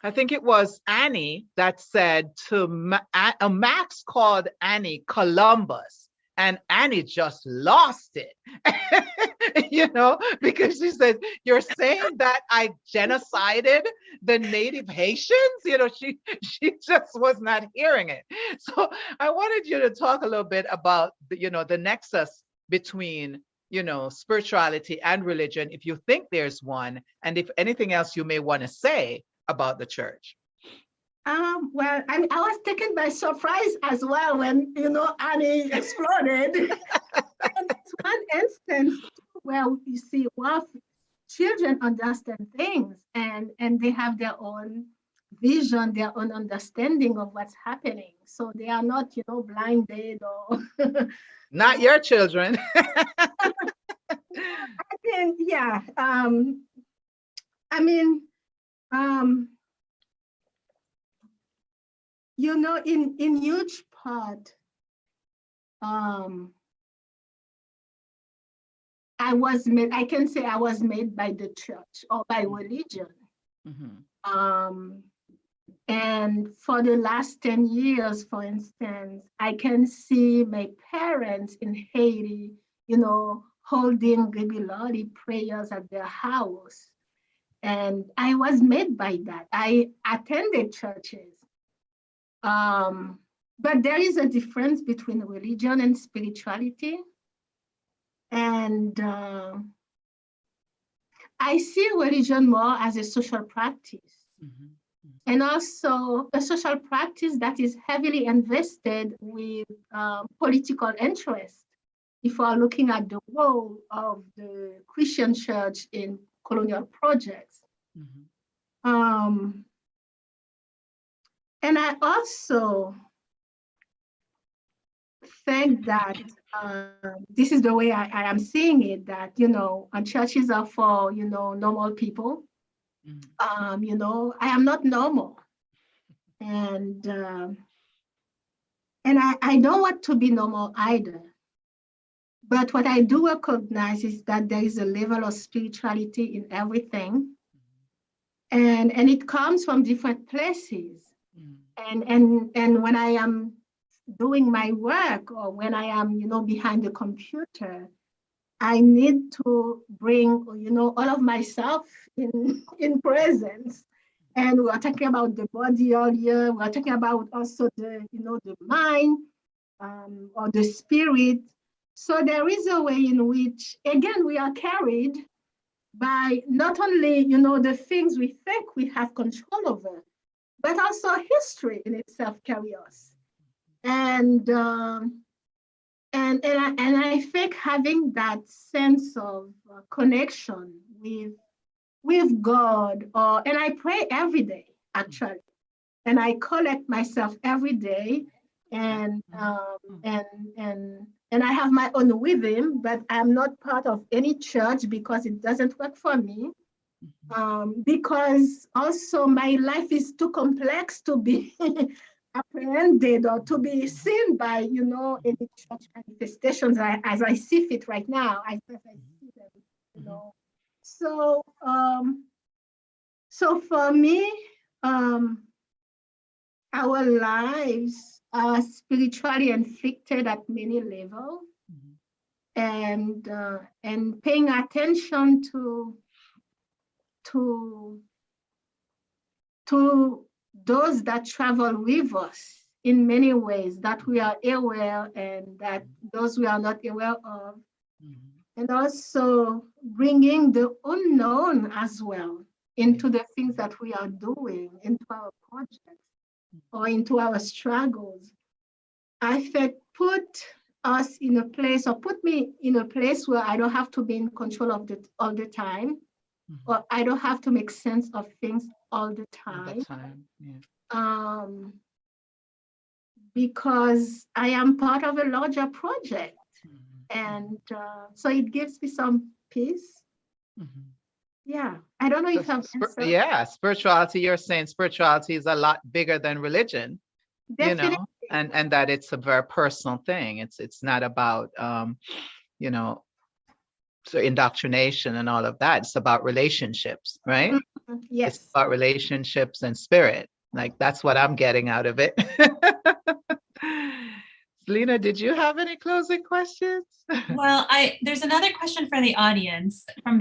I think it was Annie that said to Max called Annie Columbus, and Annie just lost it, you know, because she said, "You're saying that I genocided the native Haitians?" You know, she just was not hearing it. So I wanted you to talk a little bit about the, you know, the nexus between, you know, spirituality and religion, if you think there's one, and if anything else you may want to say about the church. Well, I was taken by surprise as well when, you know, Annie exploded. And it's one instance where you see, well, children understand things, and they have their own vision, their own understanding of what's happening. So they are not, you know, blinded or. Not your children. I think, yeah. I mean, you know, in huge part, I can say I was made by the church or by religion. Mm-hmm. And for the last 10 years, for instance, I can see my parents in Haiti, you know, holding regularly prayers at their house. And I was made by that. I attended churches. But there is a difference between religion and spirituality. And I see religion more as a social practice. Mm-hmm. And also a social practice that is heavily invested with political interest. If we are looking at the role of the Christian church in colonial projects. Mm-hmm. And I also think that this is the way I am seeing it, that, you know, churches are for, you know, normal people. Mm-hmm. You know, I am not normal. And I don't want to be normal either. But what I do recognize is that there is a level of spirituality in everything. And it comes from different places. And when I am doing my work, or when I am, you know, behind the computer, I need to bring, you know, all of myself in presence. And we are talking about the body earlier. We are talking about also the, you know, the mind or the spirit. So there is a way in which, again, we are carried by not only, the things we think we have control over, but also history in itself carries us. And I think having that sense of connection with God, and I pray every day, actually, and I collect myself every day, and I have my own rhythm, but I'm not part of any church because it doesn't work for me. Because also my life is too complex to be apprehended or to be seen by, any church manifestations as I see fit right now, as I see them. So, so for me, our lives are spiritually inflicted at many levels, and paying attention to those that travel with us in many ways that we are aware and that those we are not aware of. And also bringing the unknown as well into the things that we are doing, into our projects or into our struggles. I think put us in a place, or put me in a place where I don't have to be in control of it all the time, or I don't have to make sense of things all the time. Because I am part of a larger project. And so it gives me some peace. Yeah, I don't know if I've answered. Yeah, spirituality, you're saying spirituality is a lot bigger than religion. Definitely. And that it's a very personal thing. It's not about so indoctrination and all of that. It's about relationships, right? Yes. It's about relationships and spirit. Like that's what I'm getting out of it. Lena, did you have any closing questions? Well, there's another question from the audience. I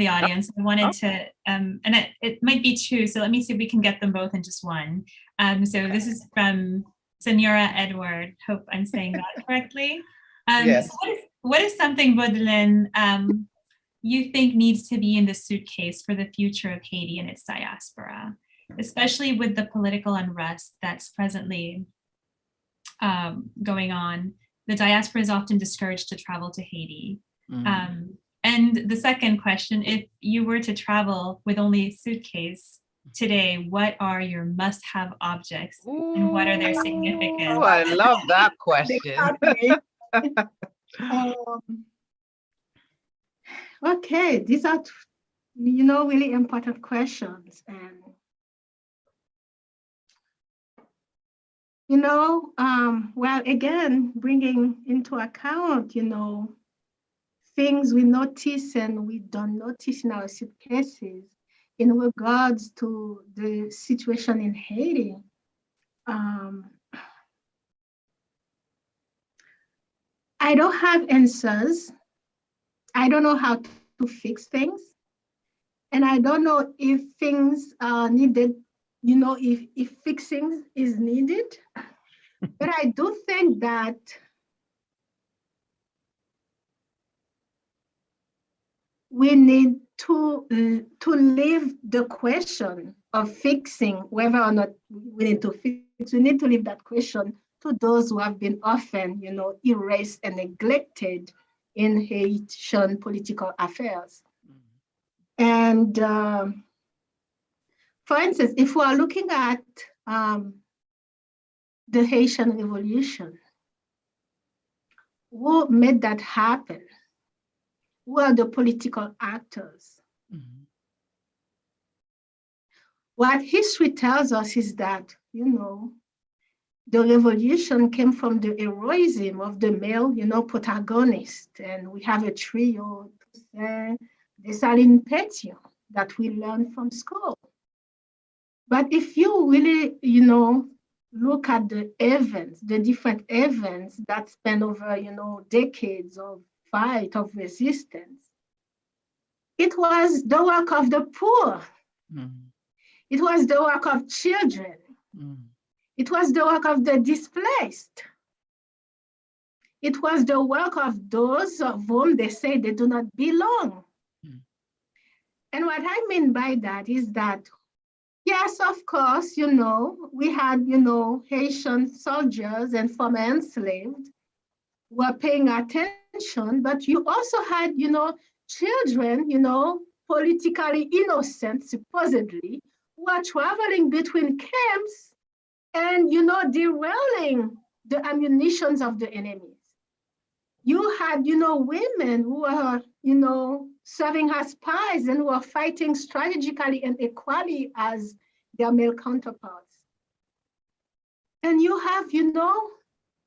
wanted to, and it might be two. So let me see if we can get them both in just one. So this is from Senora Edward. Hope I'm saying that correctly. Yes. So what is something, Beaudelaine, you think needs to be in the suitcase for the future of Haiti and its diaspora, especially with the political unrest that's presently going on? The diaspora is often discouraged to travel to Haiti. And the second question, if you were to travel with only a suitcase today, what are your must-have objects and what are their significance? Oh, I love that question. Okay, these are, really important questions. And, well, again, bringing into account, things we notice and we don't notice in our suitcases in regards to the situation in Haiti. I don't have answers. I don't know how to fix things. And I don't know if things are needed, if fixing is needed. But I do think that we need to leave the question of fixing whether or not we need to fix. We need to leave that question to those who have been often, erased and neglected in Haitian political affairs. And for instance, if we are looking at the Haitian Revolution, who made that happen? Who are the political actors? What history tells us is that, the revolution came from the heroism of the male, protagonist. And we have a trio, Dessalines Pétion, that we learned from school. But if you really, look at the events, the different events that span over, decades of fight, of resistance, it was the work of the poor. It was the work of children. It was the work of the displaced. It was the work of those of whom they say they do not belong. And what I mean by that is that, yes, of course, we had, Haitian soldiers and former enslaved were paying attention, but you also had, children, politically innocent, supposedly, who are traveling between camps and, derailing the ammunitions of the enemies. You had, women who were, serving as spies and who were fighting strategically and equally as their male counterparts. And you have the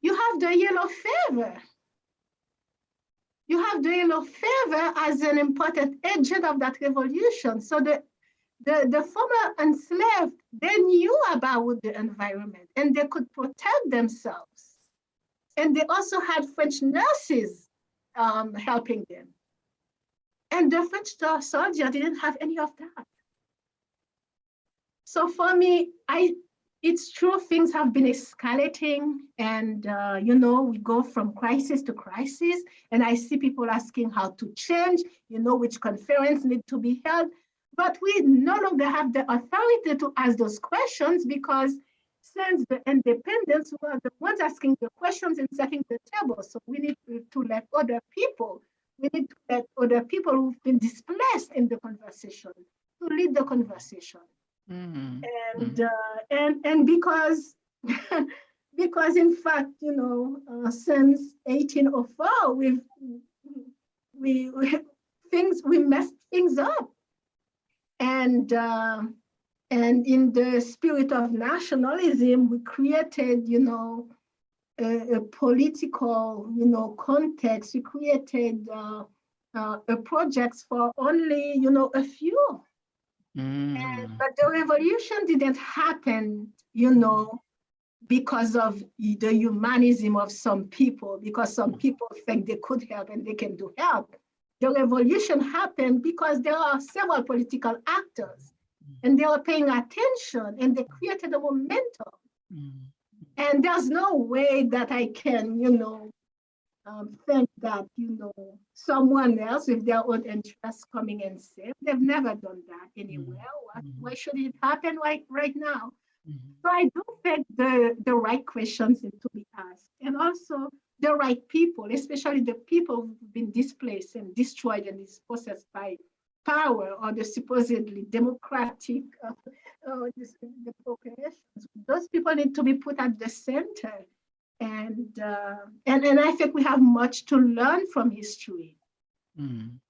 yellow fever. You have the yellow fever as an important agent of that revolution. So the former enslaved, they knew about the environment and they could protect themselves. And they also had French nurses helping them. And the French soldier didn't have any of that. So for me, it's true things have been escalating and, we go from crisis to crisis. And I see people asking how to change, which conference need to be held. But we no longer have the authority to ask those questions because since the independence, we are the ones asking the questions and setting the table. So we need to let other people, who've been displaced in the conversation to lead the conversation. And because because in fact, since 1804, we messed things up. And in the spirit of nationalism, we created, a political, context. We created projects for only, a few. But the revolution didn't happen, because of the humanism of some people, because some people think they could help and they can do help. The revolution happened because there are several political actors and they are paying attention and they created a momentum. And there's no way that I can, think that, someone else with their own interests coming and say, they've never done that anywhere. Why should it happen right now? So I do think the right questions need to be asked. And also the right people, especially the people who've been displaced and destroyed and dispossessed by power or the supposedly democratic the populations. Those people need to be put at the center. And I think we have much to learn from history.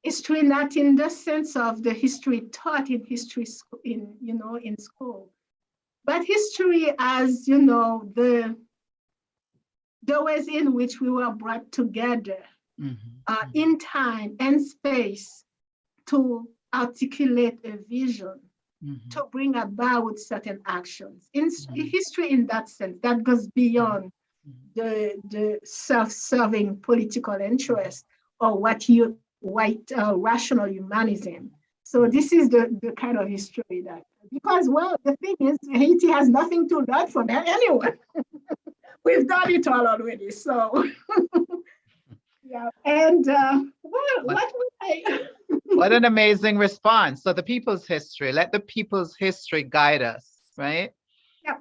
History, not in the sense of the history taught in history in school, but history as the ways in which we were brought together in time and space to articulate a vision, to bring about certain actions. In history, in that sense, that goes beyond the self-serving political interest or white rational humanism. So this is the kind of history that, because, well, the thing is, Haiti has nothing to learn from anyone. We've done it all already, so. Yeah, and what would I? What an amazing response. So the people's history, let the people's history guide us, right? Yeah.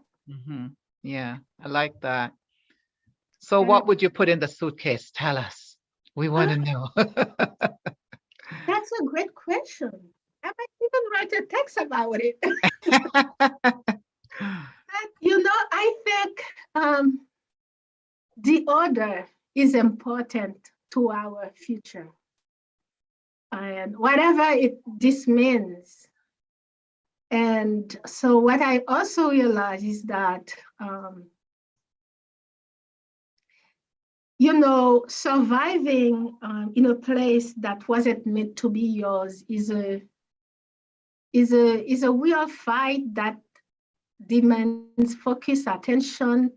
Yeah, I like that. So what would you put in the suitcase? Tell us. We want to know. That's a great question. I might even write a text about it. I think the order is important to our future. And whatever this means. And so what I also realize is that, surviving in a place that wasn't meant to be yours is a real fight that demands focus, attention,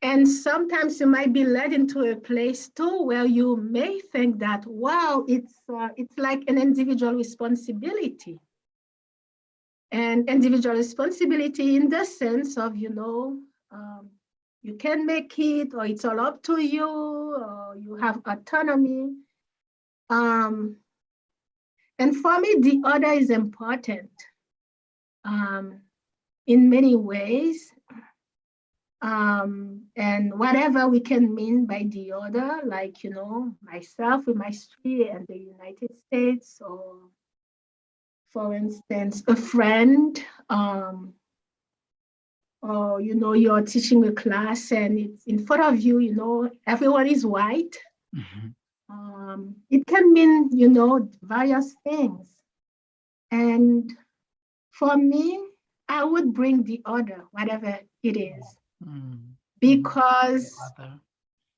and sometimes you might be led into a place too where you may think that, wow, it's like an individual responsibility. And individual responsibility in the sense of, you can make it, or it's all up to you, or you have autonomy. And for me, the other is important in many ways. And whatever we can mean by the other, like, myself with my history and the United States, or for instance, a friend, or, you're teaching a class and it's in front of you, everyone is white. It can mean, various things. And for me, I would bring the other, whatever it is, because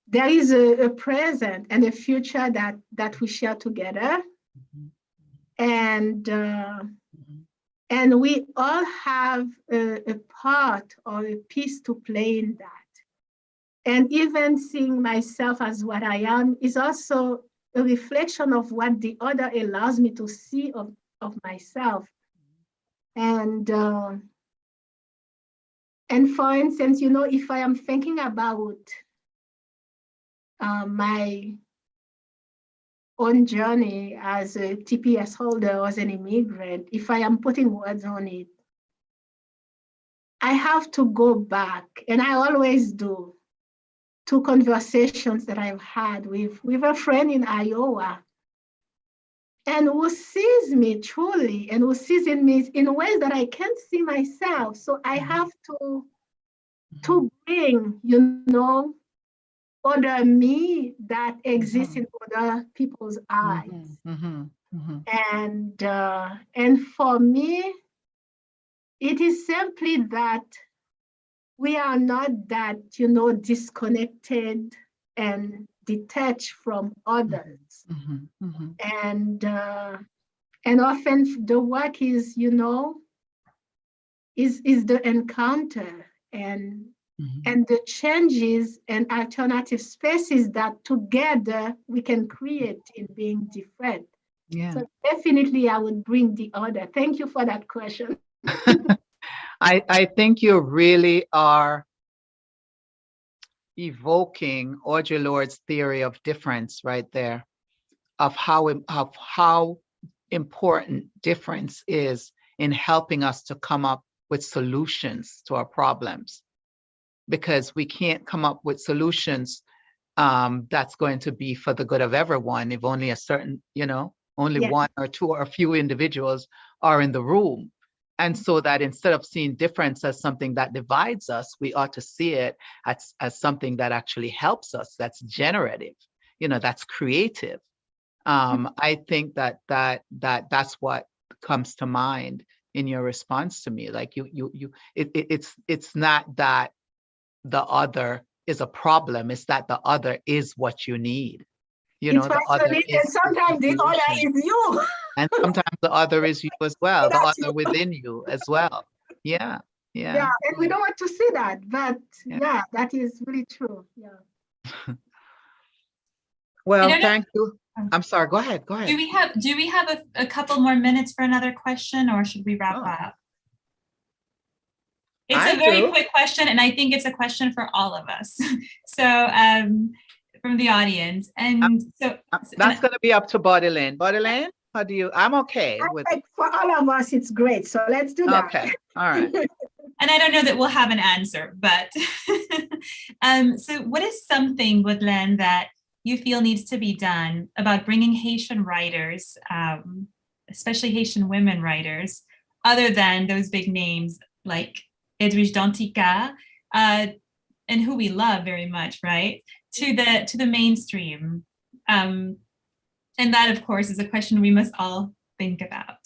there is a present and a future that we share together. And we all have a part or a piece to play in that. And even seeing myself as what I am is also a reflection of what the other allows me to see of myself. And for instance, if I am thinking about my own journey as a TPS holder or as an immigrant, if I am putting words on it, I have to go back, and I always do, to conversations that I've had with a friend in Iowa, and who sees me truly, and who sees in me in ways that I can't see myself. So I have to bring, other me that exists in other people's eyes. And for me, it is simply that we are not that, disconnected and detached from others. And often the work is, is the encounter and the changes and alternative spaces that together we can create in being different. Yeah. So definitely I would bring the other. Thank you for that question. I think you really are evoking Audre Lorde's theory of difference right there, of how important difference is in helping us to come up with solutions to our problems. Because we can't come up with solutions that's going to be for the good of everyone if only a certain, only one or two or a few individuals are in the room. And so that instead of seeing difference as something that divides us, we ought to see it as something that actually helps us, that's generative, that's creative. I think that's what comes to mind in your response to me. Like it's not that the other is a problem, it's that the other is what you need. The other is, and sometimes the other is you. And sometimes the other is you as well, the other within you as well. Yeah. And we don't want to see that, but that is really true. Well, thank you. I'm sorry, go ahead. Do we have a couple more minutes for another question, or should we wrap up? It's a very quick question, and I think it's a question for all of us. So from the audience. And so that's going to be up to Beaudelaine. Beaudelaine, how do you, I'm okay with it. For all of us, it's great. So let's do that. Okay, all right. And I don't know that we'll have an answer, but so what is something, Beaudelaine, that you feel needs to be done about bringing Haitian writers, especially Haitian women writers, other than those big names like Edwidge Dantica, and who we love very much, right? To the mainstream. And that, of course, is a question we must all think about.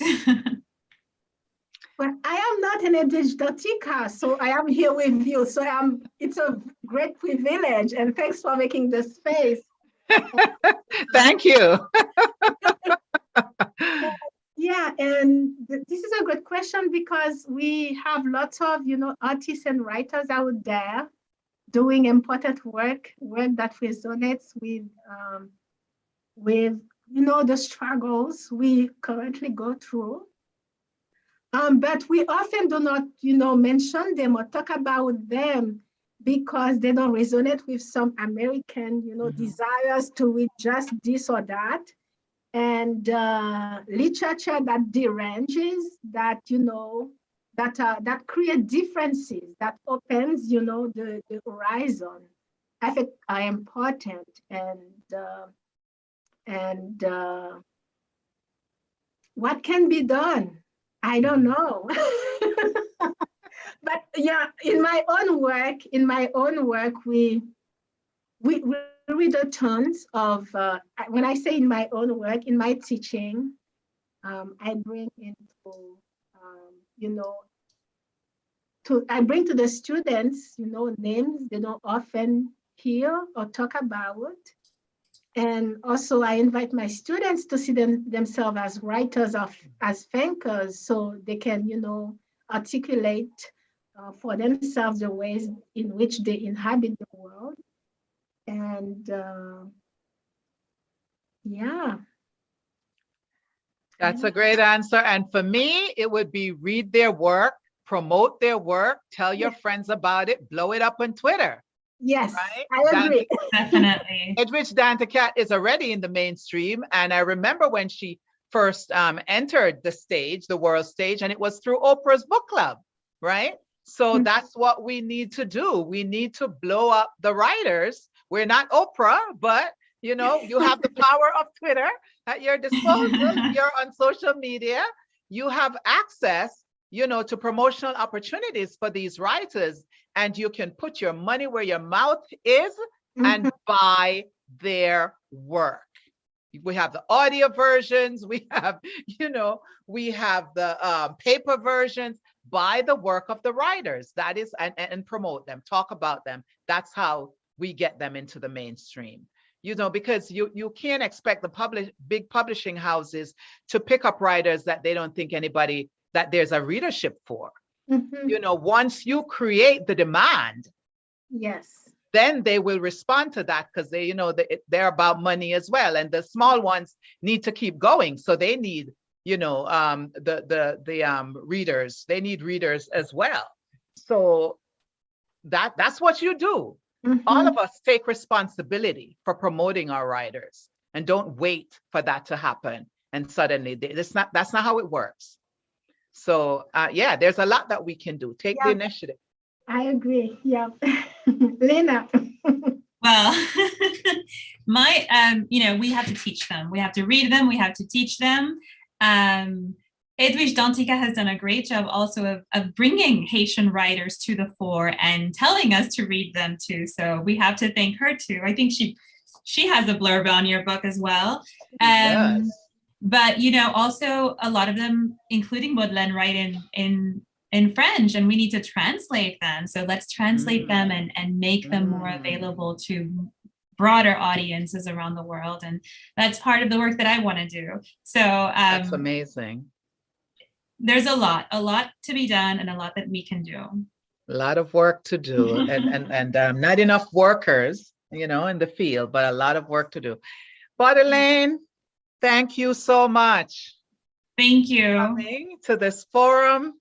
Well, I am not an Edwidge Dantica, so I am here with you. So it's a great privilege, and thanks for making the space. Thank you. Yeah, and this is a good question because we have lots of, artists and writers out there doing important work that resonates with the struggles we currently go through. But we often do not, mention them or talk about them because they don't resonate with some American, desires to read just this or that. and literature that deranges, that, that create differences, that opens, the horizon, I think are important. And what can be done? I don't know. But yeah, in my own work, we read a tons of, when I say in my own work, in my teaching, I bring into, I bring to the students, names they don't often hear or talk about. And also I invite my students to see themselves as writers, as thinkers, so they can, articulate for themselves the ways in which they inhabit the world. And yeah. That's a great answer. And for me, it would be read their work, promote their work, tell your friends about it, blow it up on Twitter. Yes, right? I agree. Definitely. Edwidge Dante Cat is already in the mainstream. And I remember when she first entered the stage, the world stage, and it was through Oprah's book club, right? So that's what we need to do. We need to blow up the writers. We're not Oprah, but you have the power of Twitter at your disposal. You're on social media. You have access, to promotional opportunities for these writers, and you can put your money where your mouth is and buy their work. We have the audio versions. We have, we have the paper versions. Buy the work of the writers. That is, and promote them, talk about them. That's how we get them into the mainstream. Because you can't expect the big publishing houses to pick up writers that they don't think that there's a readership for. Once you create the demand, yes, then they will respond to that, because they're about money as well. And the small ones need to keep going. So they need, the readers, they need readers as well. So that's what you do. All of us take responsibility for promoting our writers, and don't wait for that to happen. And suddenly that's not how it works. So yeah, there's a lot that we can do. Take the initiative. I agree. Yeah. Lena. Well, we have to teach them. We have to read them. We have to teach them. Edwidge Dantica has done a great job also of bringing Haitian writers to the fore and telling us to read them too. So we have to thank her too. I think she has a blurb on your book as well. Yes. But also a lot of them, including Beaudelaine, write in French, and we need to translate them. So let's translate them and make them more available to broader audiences around the world. And that's part of the work that I want to do. So that's amazing. There's a lot to be done, and a lot that we can do. A lot of work to do, and not enough workers, in the field, but a lot of work to do. Beaudelaine, thank you so much. Thank you. For coming to this forum.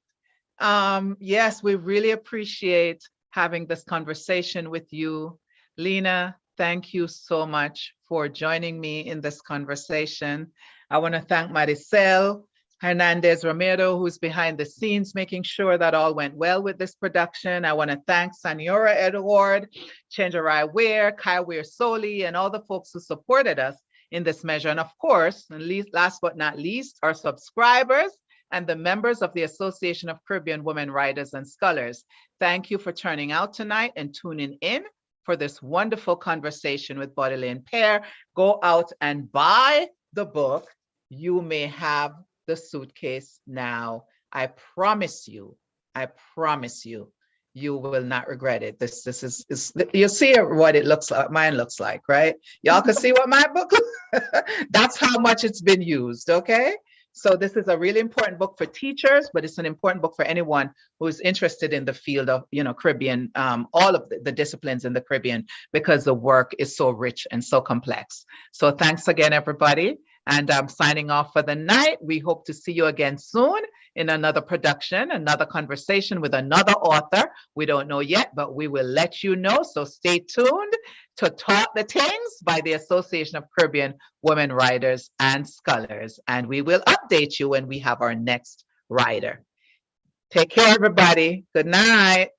Yes, we really appreciate having this conversation with you. Lena, thank you so much for joining me in this conversation. I want to thank Maricel Hernandez Romero, who's behind the scenes, making sure that all went well with this production. I want to thank Saniora Edward, Chenjerai Weir, Kai Weir-Soley, and all the folks who supported us in this measure. And of course, last but not least, our subscribers and the members of the Association of Caribbean Women Writers and Scholars. Thank you for turning out tonight and tuning in for this wonderful conversation with Beaudelaine Pierre. Go out and buy the book. You may have the suitcase now. I promise you, you will not regret it. This is you see what it looks like, mine looks like, right? Y'all can see what my book, that's how much it's been used, okay? So this is a really important book for teachers, but it's an important book for anyone who is interested in the field of, Caribbean, all of the disciplines in the Caribbean, because the work is so rich and so complex. So thanks again, everybody. And I'm signing off for the night. We hope to see you again soon in another production, another conversation with another author. We don't know yet, but we will let you know. So stay tuned to Talk the Things by the Association of Caribbean Women Writers and Scholars. And we will update you when we have our next writer. Take care, everybody. Good night.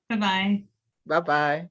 Bye-bye. Bye-bye.